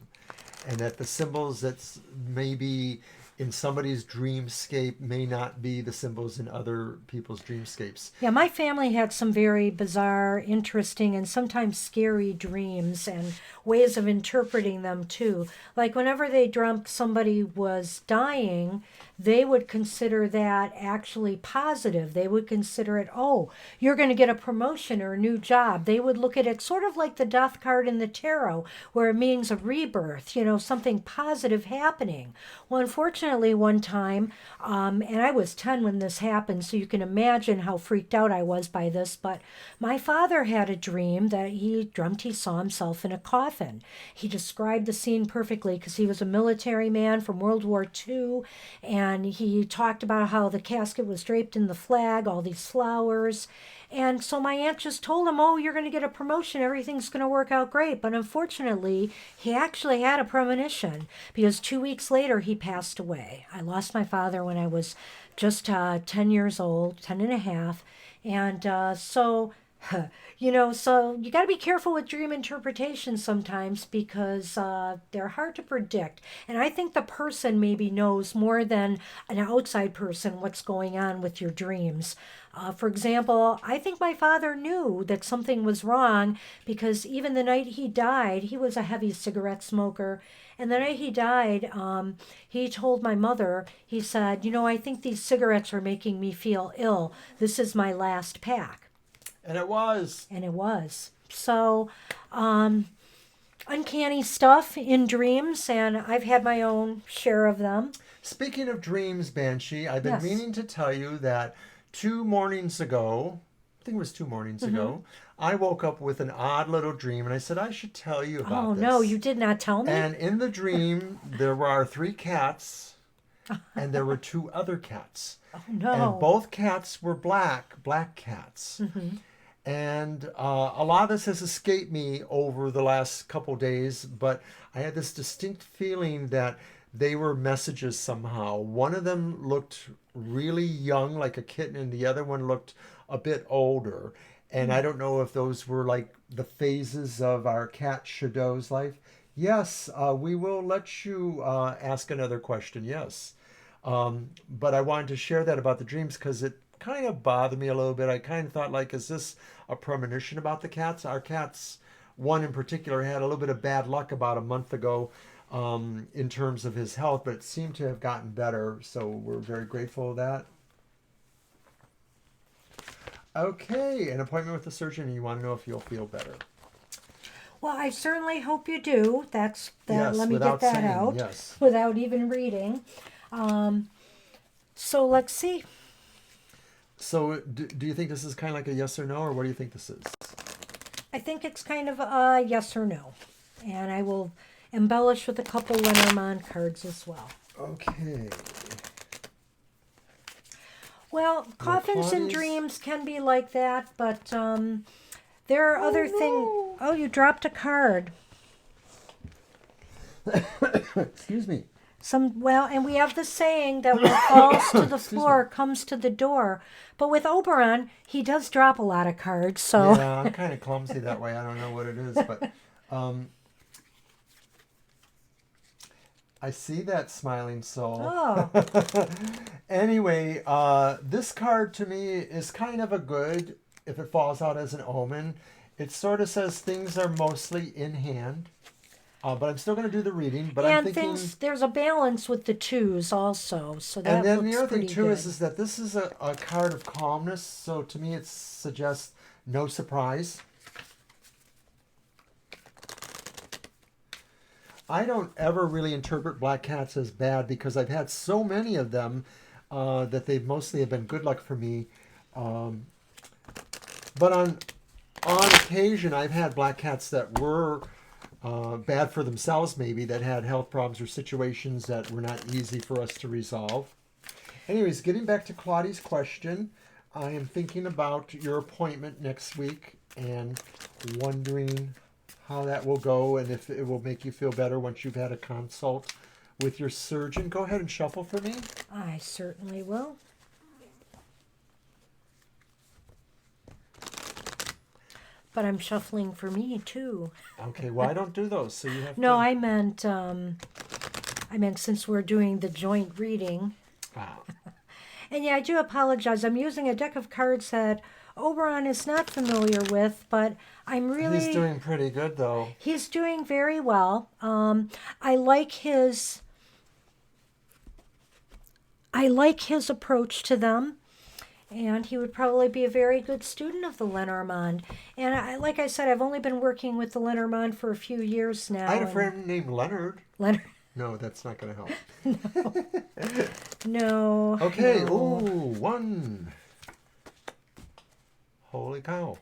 B: And that the symbols that's maybe in somebody's dreamscape may not be the symbols in other people's dreamscapes.
A: Yeah, my family had some very bizarre, interesting, and sometimes scary dreams and ways of interpreting them too. Like whenever they dreamt somebody was dying, they would consider that actually positive. They would consider it, oh, you're going to get a promotion or a new job. They would look at it sort of like the death card in the tarot, where it means a rebirth, something positive happening. Well, unfortunately, one time, and I was 10 when this happened, so you can imagine how freaked out I was by this, but my father had a dream that he dreamt he saw himself in a coffin. He described the scene perfectly because he was a military man from World War II, and he talked about how the casket was draped in the flag, all these flowers. And so my aunt just told him, oh, you're going to get a promotion. Everything's going to work out great. But unfortunately, he actually had a premonition because 2 weeks later, he passed away. I lost my father when I was just 10 years old, 10 and a half. And so so you got to be careful with dream interpretation sometimes because they're hard to predict. And I think the person maybe knows more than an outside person what's going on with your dreams. For example, I think my father knew that something was wrong because even the night he died, he was a heavy cigarette smoker. And the night he died, he told my mother, he said, I think these cigarettes are making me feel ill. This is my last pack.
B: And it was.
A: And it was. So, uncanny stuff in dreams, and I've had my own share of them.
B: Speaking of dreams, Banshee, I've been
A: Yes.
B: meaning to tell you that 2 mornings ago, I think it was 2 mornings ago, I woke up with an odd little dream, and I said I should tell you about
A: Oh,
B: this.
A: no, you did not tell me?
B: And in the dream, there were 3 cats, and there were 2 other cats.
A: Oh, no.
B: And both cats were black cats. And a lot of this has escaped me over the last couple days, but I had this distinct feeling that they were messages somehow. One of them looked really young, like a kitten, and the other one looked a bit older. And I don't know if those were like the phases of our cat Shadow's life. Yes, we will let you ask another question, yes. But I wanted to share that about the dreams because it kind of bothered me a little bit. I kind of thought, like, is this a premonition about the cats? Our cats, one in particular, had a little bit of bad luck about a month ago in terms of his health, but it seemed to have gotten better. So we're very grateful for that. Okay, an appointment with the surgeon, and you want to know if you'll feel better.
A: Well, I certainly hope you do. That's that.
B: Yes,
A: Let me
B: without
A: get that
B: saying,
A: out
B: yes.
A: without even reading. So let's see.
B: So do you think this is kind of like a yes or no, or what do you think this is?
A: I think it's kind of a yes or no. And I will embellish with a couple Lenormand cards as well.
B: Okay.
A: Well, coffins and
B: Claudius?
A: dreams can be like that, but there are other things. Oh, you dropped a card.
B: Excuse me.
A: And we have the saying that what falls to the floor comes to the door. But with Oberon, he does drop a lot of cards, so.
B: Yeah, I'm kind of clumsy that way. I don't know what it is, but I see that smiling soul.
A: Oh.
B: Anyway, this card to me is kind of a good, if it falls out as an omen. It sort of says things are mostly in hand. But I'm still going to do the reading. But I'm thinking,
A: there's a balance with the twos also, so that
B: and then
A: looks
B: the other thing
A: pretty
B: too
A: good.
B: is that this is a card of calmness. So to me, it suggests no surprise. I don't ever really interpret black cats as bad because I've had so many of them that they mostly have been good luck for me. But on occasion, I've had black cats that were bad for themselves, maybe, that had health problems or situations that were not easy for us to resolve. Anyways, getting back to Claudia's question, I am thinking about your appointment next week and wondering how that will go and if it will make you feel better once you've had a consult with your surgeon. Go ahead and shuffle for me.
A: I certainly will. But I'm shuffling for me too.
B: Okay, well, I don't do those, so you have
A: No,
B: to...
A: I I meant since we're doing the joint reading.
B: Ah.
A: And yeah, I do apologize. I'm using a deck of cards that Oberon is not familiar with, but I'm really...
B: He's doing pretty good, though.
A: He's doing very well. I like his... I like his approach to them, and he would probably be a very good student of the Lenormand. And like I said, I've only been working with the Lenormand for a few years now.
B: I had a friend named Leonard.
A: Leonard.
B: No, that's not going to help.
A: No.
B: Okay,
A: no.
B: ooh, 1. Holy cow.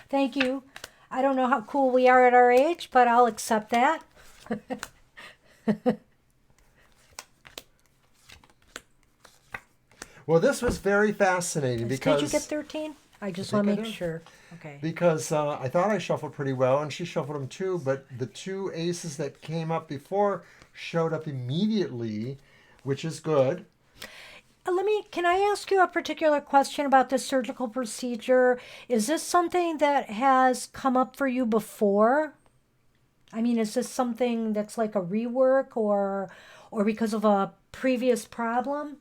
A: Thank you. I don't know how cool we are at our age, but I'll accept that.
B: Well, this was very fascinating because...
A: Did you get 13? I just
B: I
A: want to
B: think I
A: make
B: did.
A: sure. Okay.
B: Because I thought I shuffled pretty well, and she shuffled them too, but the 2 aces that came up before showed up immediately, which is good.
A: Can I ask you a particular question about this surgical procedure? Is this something that has come up for you before? I mean, is this something that's like a rework or because of a previous problem?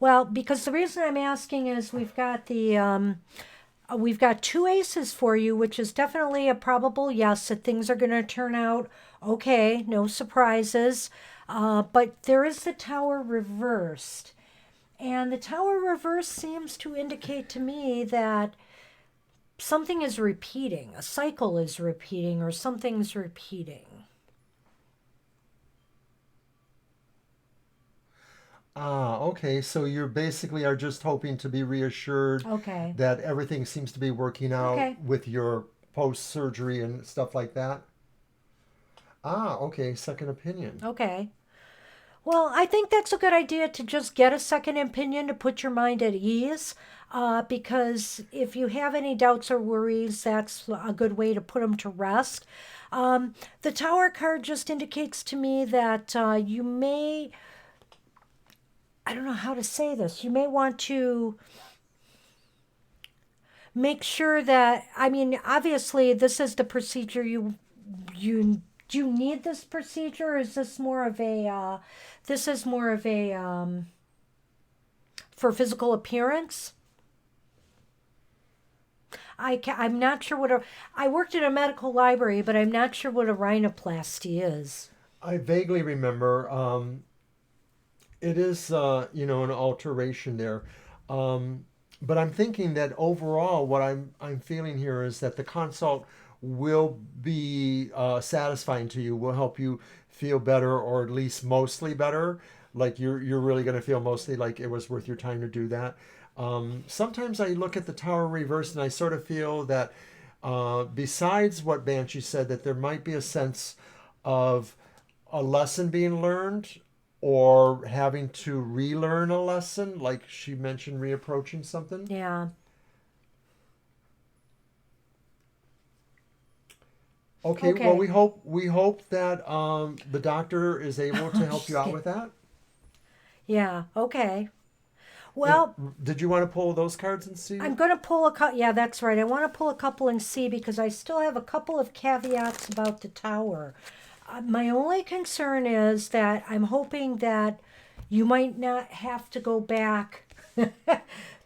A: Well, because the reason I'm asking is we've got 2 aces for you, which is definitely a probable yes that things are going to turn out okay, no surprises. But there is the Tower reversed. And the Tower reversed seems to indicate to me that something is repeating, a cycle is repeating, or something's repeating.
B: Ah, okay. So you basically are just hoping to be reassured
A: Okay.
B: that everything seems to be working out
A: Okay.
B: with your post-surgery and stuff like that? Ah, okay. Second opinion.
A: Okay. Well, I think that's a good idea to just get a second opinion to put your mind at ease. Because if you have any doubts or worries, that's a good way to put them to rest. The Tower card just indicates to me that you may, I don't know how to say this, you may want to make sure that, I mean, obviously, this is the procedure you do you need this procedure, or is this more of a this is more of a for physical appearance? I'm not sure what I worked at a medical library, but I'm not sure what a rhinoplasty is.
B: I vaguely remember it is, an alteration there. But I'm thinking that overall, what I'm feeling here is that the consult will be satisfying to you, will help you feel better, or at least mostly better. Like you're really going to feel mostly like it was worth your time to do that. Sometimes I look at the Tower reverse and I sort of feel that besides what Banshee said, that there might be a sense of a lesson being learned, or having to relearn a lesson, like she mentioned, reapproaching something.
A: Yeah.
B: Okay,
A: Okay.
B: well, we hope that the doctor is able to help you out with that.
A: Yeah. Okay. Well,
B: Did you want to pull those cards and see?
A: I'm going to pull a couple. Yeah, that's right. I want to pull a couple and see, because I still have a couple of caveats about the Tower. My only concern is that I'm hoping that you might not have to go back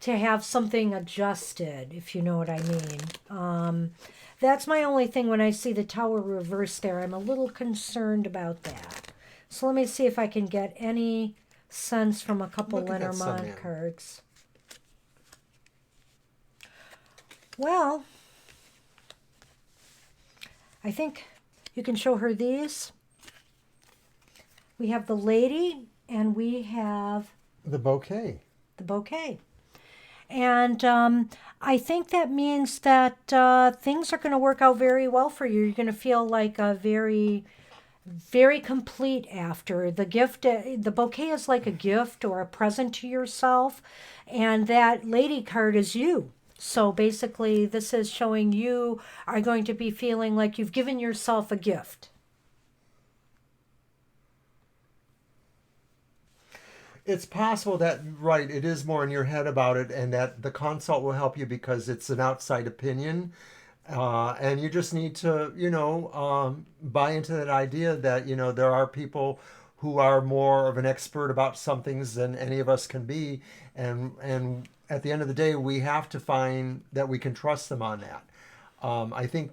A: to have something adjusted, if you know what I mean. That's my only thing when I see the Tower reversed there. I'm a little concerned about that. So let me see if I can get any sense from a couple
B: Look at that
A: Lenormand
B: Sun Man.
A: cards. Well, I think you can show her these. We have the lady, and we have
B: The bouquet.
A: the bouquet. And I think that means that things are going to work out very well for you. You're going to feel like a very, very complete after. The gift, the bouquet is like a gift or a present to yourself. And that lady card is you. So basically, this is showing you are going to be feeling like you've given yourself a gift.
B: It's possible that, right, it is more in your head about it, and that the consult will help you because it's an outside opinion. And you just need to, buy into that idea that, there are people who are more of an expert about some things than any of us can be. And at the end of the day, we have to find that we can trust them on that. I think,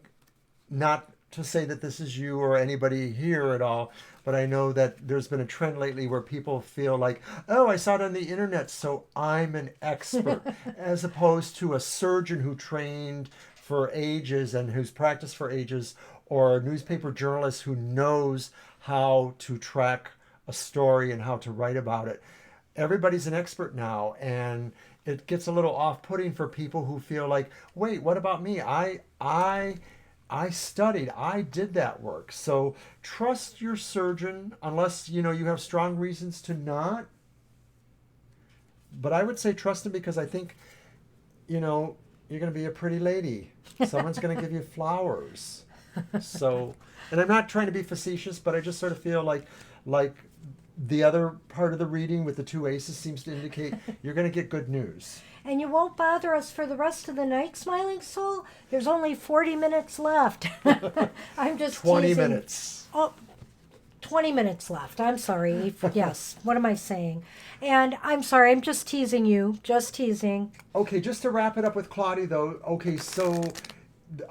B: not to say that this is you or anybody here at all, but I know that there's been a trend lately where people feel like, oh, I saw it on the internet, so I'm an expert, as opposed to a surgeon who trained for ages and who's practiced for ages, or a newspaper journalist who knows how to track a story and how to write about it. Everybody's an expert now, and it gets a little off-putting for people who feel like, wait, what about me? I studied. I did that work. So trust your surgeon unless you have strong reasons to not. But I would say trust him because I think you're going to be a pretty lady. Someone's going to give you flowers. So, and I'm not trying to be facetious, but I just sort of feel like the other part of the reading with the two aces seems to indicate you're going to get good news.
A: And you won't bother us for the rest of the night, Smiling Soul? There's only 40 minutes left. I'm just
B: 20
A: teasing.
B: minutes.
A: Oh, 20 minutes left. I'm sorry. Yes. What am I saying? And I'm sorry. I'm just teasing you. Just teasing.
B: Okay, just to wrap it up with Claudia, though. Okay, so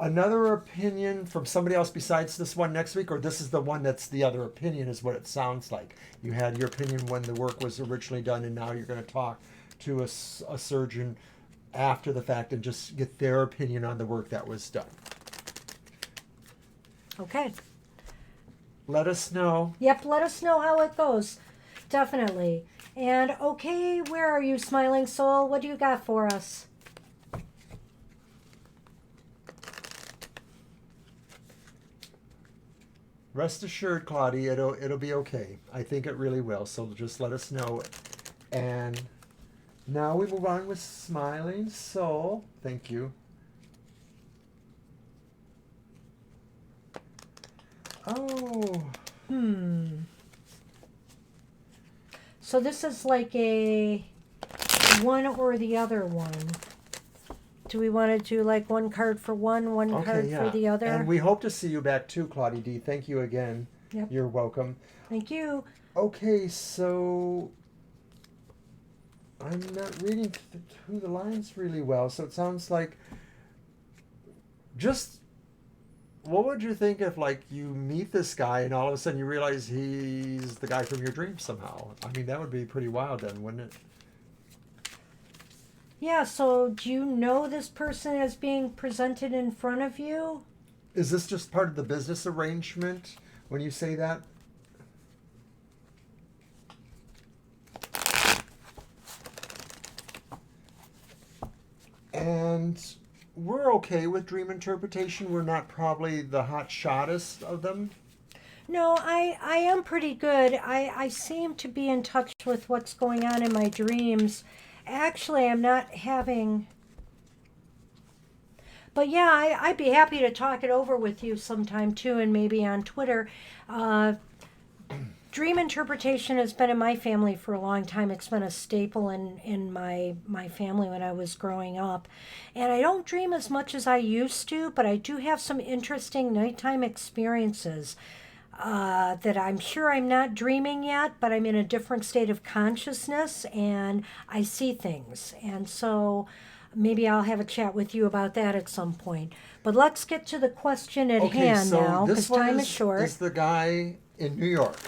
B: another opinion from somebody else besides this one next week, or this is the one that's the other opinion, is what it sounds like. You had your opinion when the work was originally done, and now you're going to talk to a surgeon after the fact and just get their opinion on the work that was done.
A: Okay.
B: Let us know.
A: Yep, let us know how it goes. Definitely. And okay, where are you, Smiling Soul? What do you got for us?
B: Rest assured, Claudia, it'll be okay. I think it really will. So just let us know. And now we move on with Smiling Soul. Thank you. Oh.
A: So this is like a one or the other one. Do we want to do like one card for one card for the other?
B: And we hope to see you back too, Claudia D. Thank you again.
A: Yep.
B: You're welcome.
A: Thank you.
B: Okay, so I'm not reading through the lines really well, so it sounds like just what would you think if like you meet this guy and all of a sudden you realize he's the guy from your dreams somehow? I mean, that would be pretty wild then, wouldn't it?
A: Yeah, so do you know this person as being presented in front of you?
B: Is this just part of the business arrangement when you say that? And we're okay with dream interpretation. We're not probably the hot shottest of them.
A: No, I am pretty good. I seem to be in touch with what's going on in my dreams. Actually, I'm not having... But yeah, I'd be happy to talk it over with you sometime too, and maybe on Twitter. Dream interpretation has been in my family for a long time. It's been a staple in my family when I was growing up. And I don't dream as much as I used to, but I do have some interesting nighttime experiences that I'm sure I'm not dreaming yet, but I'm in a different state of consciousness and I see things. And so maybe I'll have a chat with you about that at some point. But let's get to the question at hand now, because time is short.
B: This is the guy in New York.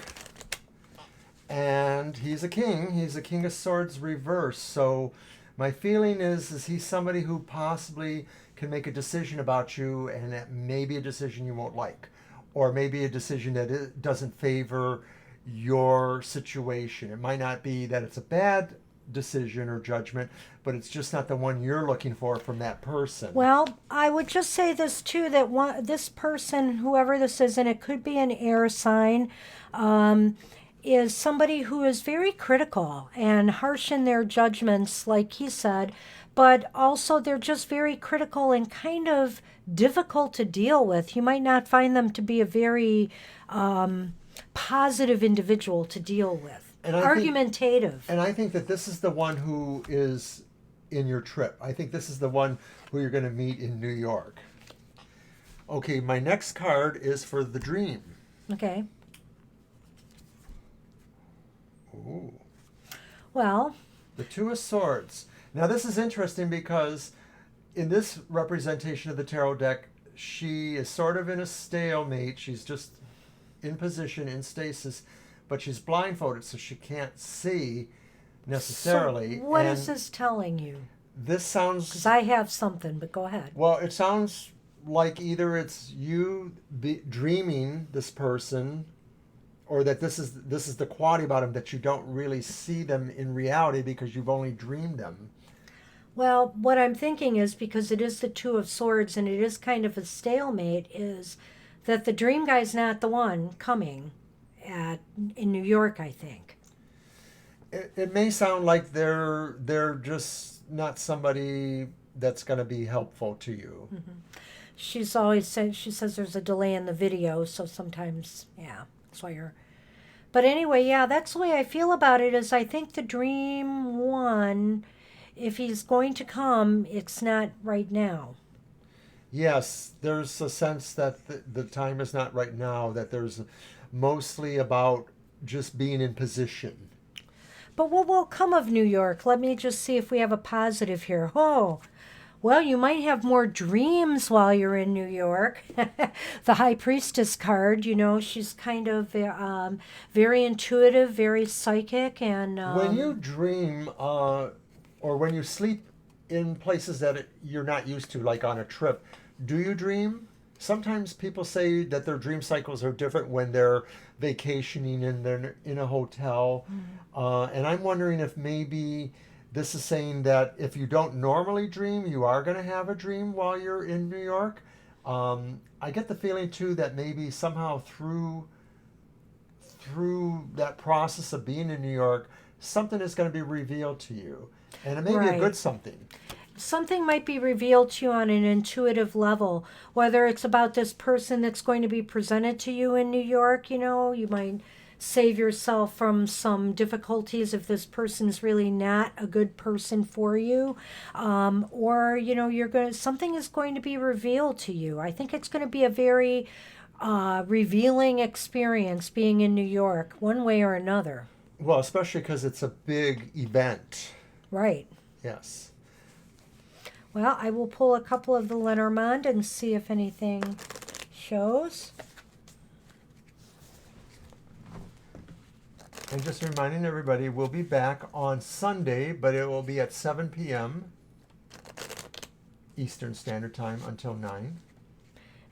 B: And he's a king. He's a King of Swords reverse. So my feeling is he's somebody who possibly can make a decision about you, and that may be a decision you won't like. Or maybe a decision that doesn't favor your situation. It might not be that it's a bad decision or judgment, but it's just not the one you're looking for from that person.
A: Well, I would just say this too, that this person, whoever this is, and it could be an air sign, is somebody who is very critical and harsh in their judgments, like he said, but also they're just very critical and kind of difficult to deal with. You might not find them to be a very positive individual to deal with.
B: And I
A: Argumentative.
B: And I think that this is the one who is in your trip. I think this is the one who you're going to meet in New York. Okay, my next card is for the dream.
A: Okay.
B: Ooh.
A: Well,
B: The Two of Swords. Now this is interesting because in this representation of the tarot deck, she is sort of in a stalemate. She's just in position, in stasis, but she's blindfolded, so she can't see necessarily.
A: so what
B: And
A: is this telling you?
B: this sounds...
A: Because I have something, but go ahead.
B: Well, it sounds like either it's you dreaming this person, or that this is the quality about them, that you don't really see them in reality because you've only dreamed them.
A: Well, what I'm thinking is, because it is the Two of Swords and it is kind of a stalemate, is that the dream guy's not the one coming in New York, I think.
B: It may sound like they're just not somebody that's going to be helpful to you.
A: Mm-hmm. She's always said, she says there's a delay in the video, so sometimes, yeah, that's why you're... But anyway, yeah, that's the way I feel about it, is I think the dream one, if he's going to come, it's not right now.
B: Yes, there's a sense that the time is not right now, that there's mostly about just being in position.
A: But what will come of New York? Let me just see if we have a positive here. Oh, well, you might have more dreams while you're in New York. The High Priestess card, you know, she's kind of very intuitive, very psychic. And
B: when you dream, or when you sleep in places that you're not used to, like on a trip, do you dream? Sometimes people say that their dream cycles are different when they're vacationing and they're in a hotel. And I'm wondering if maybe this is saying that if you don't normally dream, you are going to have a dream while you're in New York. I get the feeling too that maybe somehow through that process of being in New York, something is going to be revealed to you. And it may be a good something.
A: Something might be revealed to you on an intuitive level, whether it's about this person that's going to be presented to you in New York. You know, you might save yourself from some difficulties if this person's really not a good person for you, or you know, something is going to be revealed to you. I think it's going to be a very revealing experience being in New York, one way or another.
B: Well, especially because it's a big event.
A: Right.
B: Yes.
A: Well, I will pull a couple of the Lenormand and see if anything shows.
B: And just reminding everybody, we'll be back on Sunday, but it will be at 7 p.m. Eastern Standard Time until 9.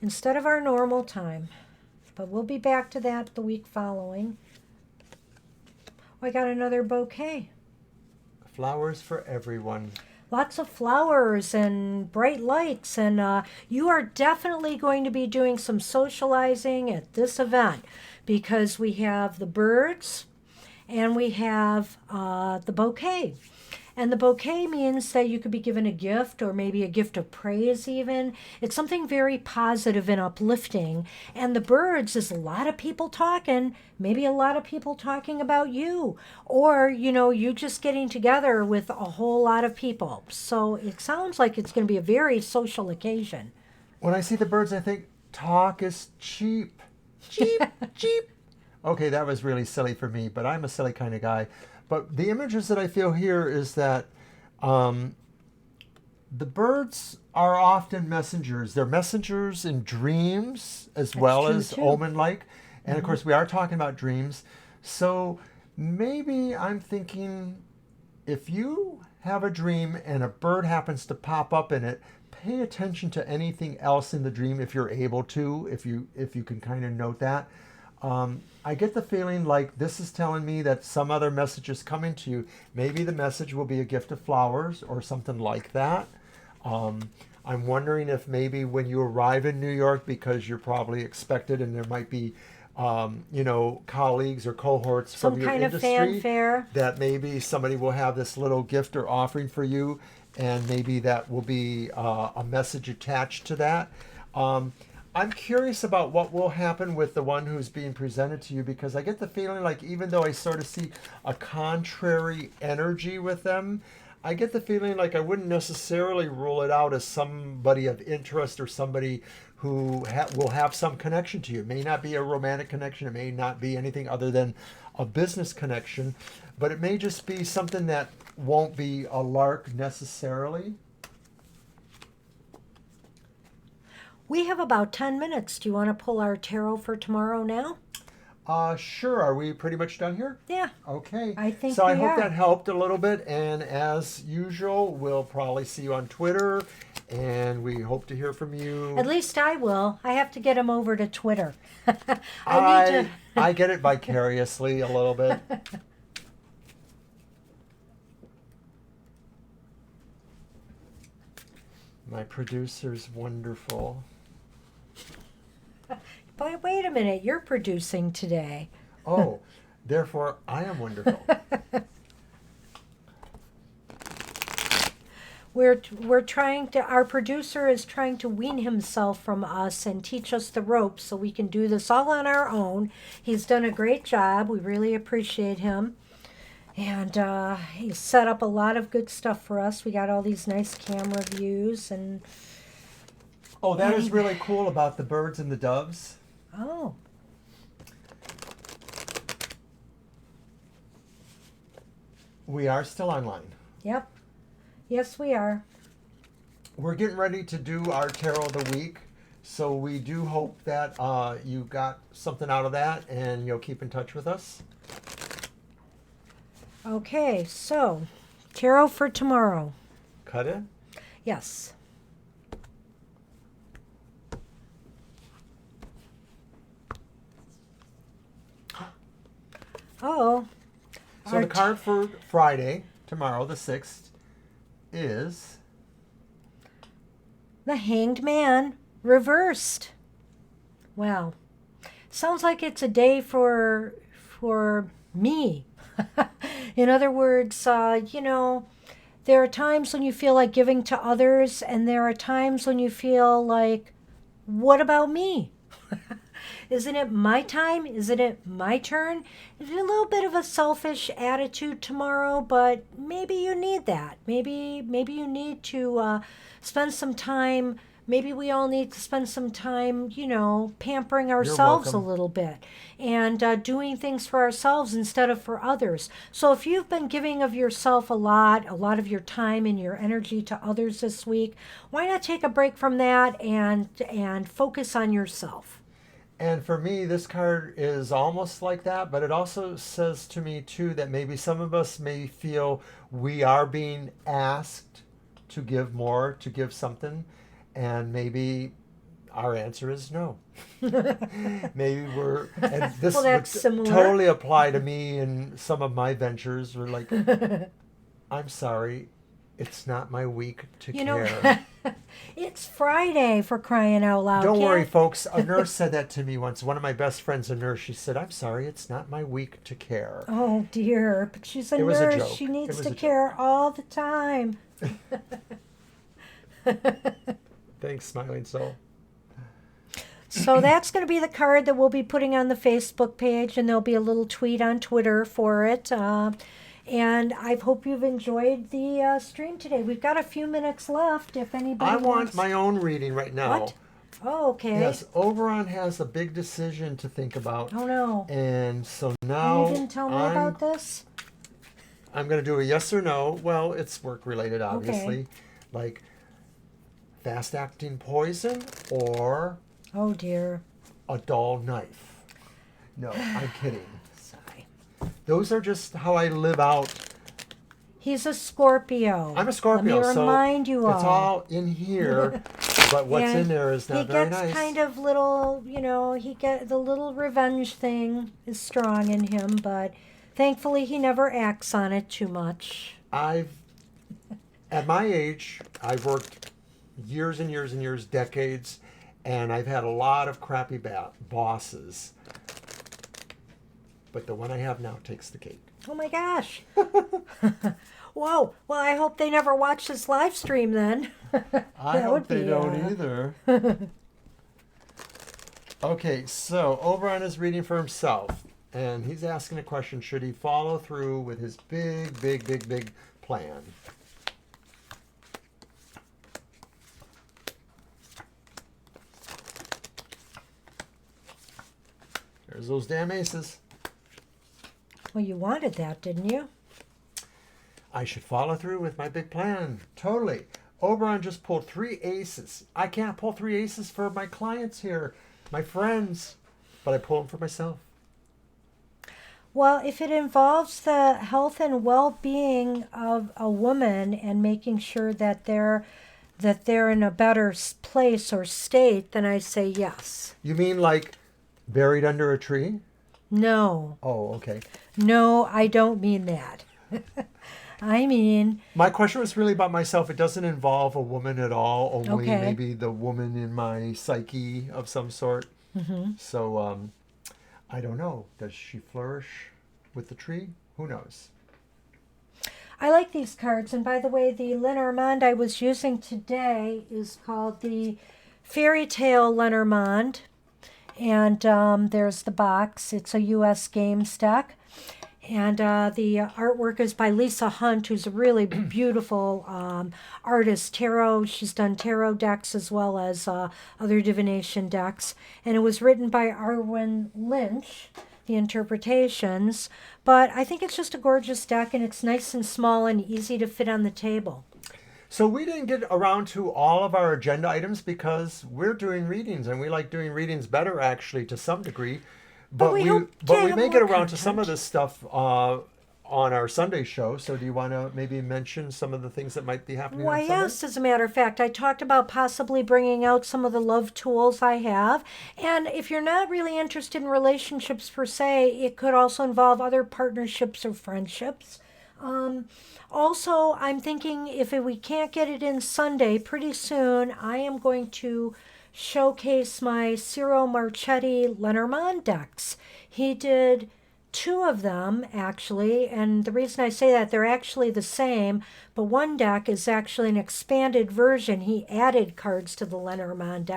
A: Instead of our normal time. But we'll be back to that the week following. Oh, I got another bouquet.
B: Flowers for everyone.
A: Lots of flowers and bright lights, and you are definitely going to be doing some socializing at this event, because we have the birds and we have the bouquet. And the bouquet means that you could be given a gift, or maybe a gift of praise even. It's something very positive and uplifting. And the birds is a lot of people talking, maybe a lot of people talking about you, or, you know, you just getting together with a whole lot of people. So it sounds like it's going to be a very social occasion.
B: When I see the birds, I think talk is cheap. Cheap, cheap. Okay, that was really silly for me, but I'm a silly kind of guy. But the images that I feel here is that the birds are often messengers. They're messengers in dreams as well as omen-like. And of course, we are talking about dreams. So maybe I'm thinking, if you have a dream and a bird happens to pop up in it, pay attention to anything else in the dream if you're able to, if you can kind of note that. I get the feeling like this is telling me that some other message is coming to you. Maybe the message will be a gift of flowers or something like that. I'm wondering if maybe when you arrive in New York, because you're probably expected and there might be colleagues or cohorts
A: Some
B: from your
A: kind of
B: industry,
A: fanfare.
B: that maybe somebody will have this little gift or offering for you, and maybe that will be a message attached to that. I'm curious about what will happen with the one who's being presented to you, because I get the feeling like, even though I sort of see a contrary energy with them, I get the feeling like I wouldn't necessarily rule it out as somebody of interest or somebody who will have some connection to you. It may not be a romantic connection. It may not be anything other than a business connection, but it may just be something that won't be a lark necessarily.
A: We have about 10 minutes. Do you want to pull our tarot for tomorrow now?
B: Sure. Are we pretty much done here?
A: Yeah.
B: Okay.
A: I think
B: so. I
A: we
B: hope
A: are.
B: that helped a little bit. And as usual, we'll probably see you on Twitter, and we hope to hear from you.
A: At least I will. I have to get him over to Twitter. I need to.
B: I get it vicariously a little bit. My producer's wonderful.
A: But wait a minute, you're producing today.
B: Oh, therefore I am wonderful.
A: We're trying to, our producer is trying to wean himself from us and teach us the ropes so we can do this all on our own. He's done a great job. We really appreciate him. And he's set up a lot of good stuff for us. We got all these nice camera views and...
B: Oh, that is really cool about the birds and the doves.
A: Oh.
B: We are still online.
A: Yep. Yes, we are.
B: We're getting ready to do our Tarot of the Week. So we do hope that you got something out of that and you'll keep in touch with us.
A: Okay, so tarot for tomorrow.
B: Cut it?
A: Yes. Oh.
B: So the card for Friday, tomorrow, the 6th, is...
A: The Hanged Man reversed. Wow. Sounds like it's a day for me. In other words, there are times when you feel like giving to others, and there are times when you feel like, what about me? Isn't it my time? Isn't it my turn? It's a little bit of a selfish attitude tomorrow, but maybe you need that. Maybe you need to spend some time. Maybe we all need to spend some time, pampering ourselves a little bit and doing things for ourselves instead of for others. So if you've been giving of yourself a lot of your time and your energy to others this week, why not take a break from that and focus on yourself?
B: And for me, this card is almost like that, but it also says to me, too, that maybe some of us may feel we are being asked to give more, to give something, and maybe our answer is no. Maybe we're... And this
A: well, that's
B: would
A: similar.
B: totally apply to me in some of my ventures. We're like, I'm sorry, it's not my week to care.
A: It's Friday, for crying out loud.
B: Don't worry, folks. A nurse said that to me once. One of my best friends, a nurse, she said, I'm sorry, it's not my week to care.
A: Oh, dear. But she's a
B: It was a
A: nurse.
B: joke.
A: She needs
B: It was
A: to
B: a
A: care all the time.
B: Thanks, smiling soul.
A: So that's going to be the card that we'll be putting on the Facebook page, and there'll be a little tweet on Twitter for it. And I hope you've enjoyed the stream today. We've got a few minutes left if anybody
B: I want
A: wants...
B: my own reading right now.
A: What? Oh, okay.
B: Yes, Oberon has a big decision to think about.
A: Oh, no.
B: And so now...
A: And you didn't tell me about this?
B: I'm going to do a yes or no. Well, it's work-related, obviously.
A: Okay.
B: Like fast-acting poison or...
A: Oh, dear.
B: A dull knife. No, I'm kidding.
A: Sorry.
B: Those are just how I live out.
A: He's a Scorpio.
B: I'm a Scorpio,
A: Let me remind you
B: it's all in here, but what's in there is not very nice.
A: He gets kind of little, the little revenge thing is strong in him, but thankfully he never acts on it too much.
B: At my age, I've worked years and years and years, decades, and I've had a lot of crappy bosses. but the one I have now takes the cake.
A: Oh my gosh. Whoa. Well, I hope they never watch this live stream then.
B: I hope they don't either. Okay, so Oberon is reading for himself, and he's asking a question: should he follow through with his big plan? There's those damn aces.
A: Well, you wanted that, didn't you?
B: I should follow through with my big plan. Totally. Oberon just pulled 3 aces. I can't pull 3 aces for my clients here, my friends, but I pull them for myself.
A: Well, if it involves the health and well-being of a woman and making sure that they're in a better place or state, then I say yes.
B: You mean like buried under a tree?
A: No.
B: Oh, okay.
A: No, I don't mean that. I mean...
B: My question was really about myself. It doesn't involve a woman at all, only
A: Okay.
B: maybe the woman in my psyche of some sort.
A: Mm-hmm.
B: So, I don't know. Does she flourish with the tree? Who knows?
A: I like these cards. And by the way, the Lenormand I was using today is called the Fairy Tale Lenormand. And there's the box. It's a U.S. Games deck. And the artwork is by Lisa Hunt, who's a really beautiful artist. Tarot, she's done tarot decks as well as other divination decks. And it was written by Arwen Lynch, the interpretations. But I think it's just a gorgeous deck, and it's nice and small and easy to fit on the table.
B: So we didn't get around to all of our agenda items because we're doing readings, and we like doing readings better, actually, to some degree. But we may get around to some of this stuff on our Sunday show. So do you want to maybe mention some of the things that might be happening
A: Why,
B: on Sunday?
A: yes, as a matter of fact, I talked about possibly bringing out some of the love tools I have. And if you're not really interested in relationships per se, it could also involve other partnerships or friendships. Also, I'm thinking if we can't get it in Sunday, pretty soon I am going to showcase my Ciro Marchetti Lenormand decks. He did 2 of them, actually, and the reason I say that, they're actually the same, but one deck is actually an expanded version. He added cards to the Lenormand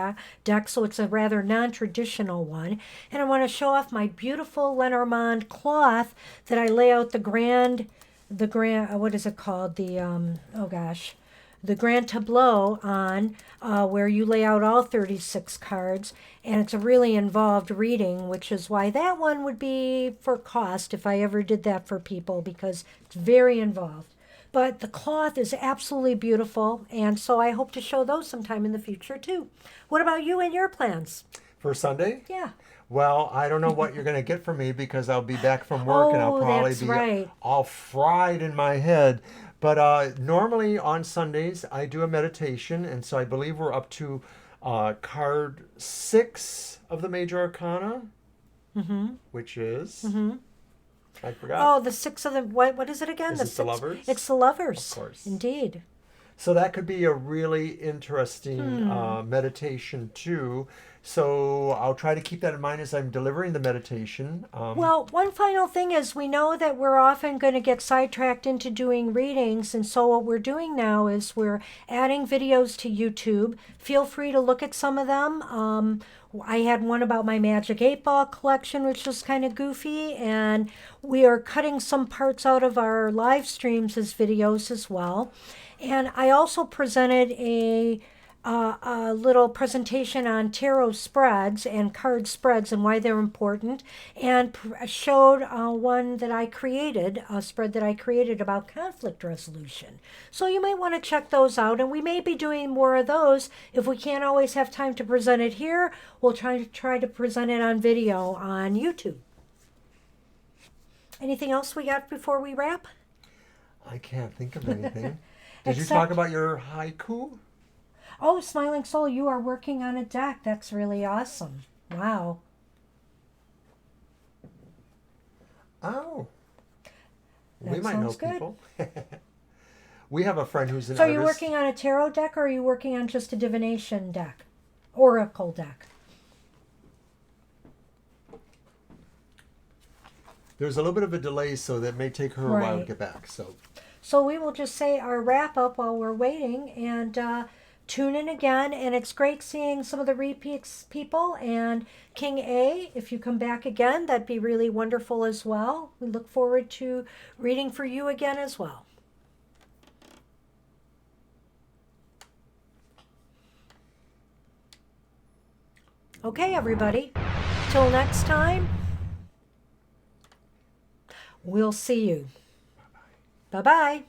A: deck, so it's a rather non-traditional one. And I want to show off my beautiful Lenormand cloth that I lay out the grand, what is it called? The Grand Tableau on, where you lay out all 36 cards, and it's a really involved reading, which is why that one would be for cost if I ever did that for people, because it's very involved. But the cloth is absolutely beautiful, and so I hope to show those sometime in the future too. What about you and your plans?
B: For Sunday?
A: Yeah.
B: Well, I don't know what you're going to get from me because I'll be back from work and I'll
A: Oh,
B: probably
A: that's
B: be
A: right.
B: all fried in my head. But normally on Sundays, I do a meditation. And so I believe we're up to card 6 of the Major Arcana, which is, I forgot.
A: Oh, the 6 of the, what is it again?
B: Is it the Lovers?
A: It's the Lovers.
B: Of course.
A: Indeed.
B: So that could be a really interesting meditation too. So I'll try to keep that in mind as I'm delivering the meditation.
A: Well, one final thing is we know that we're often going to get sidetracked into doing readings. And so what we're doing now is we're adding videos to YouTube. Feel free to look at some of them. I had one about my Magic 8-Ball collection, which was kind of goofy. And we are cutting some parts out of our live streams as videos as well. And I also presented a little presentation on tarot spreads and card spreads and why they're important, and showed one that I created, a spread that I created about conflict resolution. So you might want to check those out, and we may be doing more of those. If we can't always have time to present it here, we'll try to present it on video on YouTube. Anything else we got before we wrap?
B: I can't think of anything. Did you talk about your haiku?
A: Oh, Smiling Soul, you are working on a deck. That's really awesome. Wow.
B: Oh.
A: That
B: We might know
A: sounds good.
B: people. We have a friend who's an
A: So are you
B: artist.
A: working on a tarot deck, or are you working on just a divination deck? Oracle deck?
B: there's a little bit of a delay, so that may take her a while to
A: Right.
B: get back.
A: So we will just say our wrap up while we're waiting, and tune in again. And it's great seeing some of the repeats people. And King A, if you come back again, that'd be really wonderful as well. We look forward to reading for you again as well. Okay, everybody. Till next time, we'll see you. Bye bye.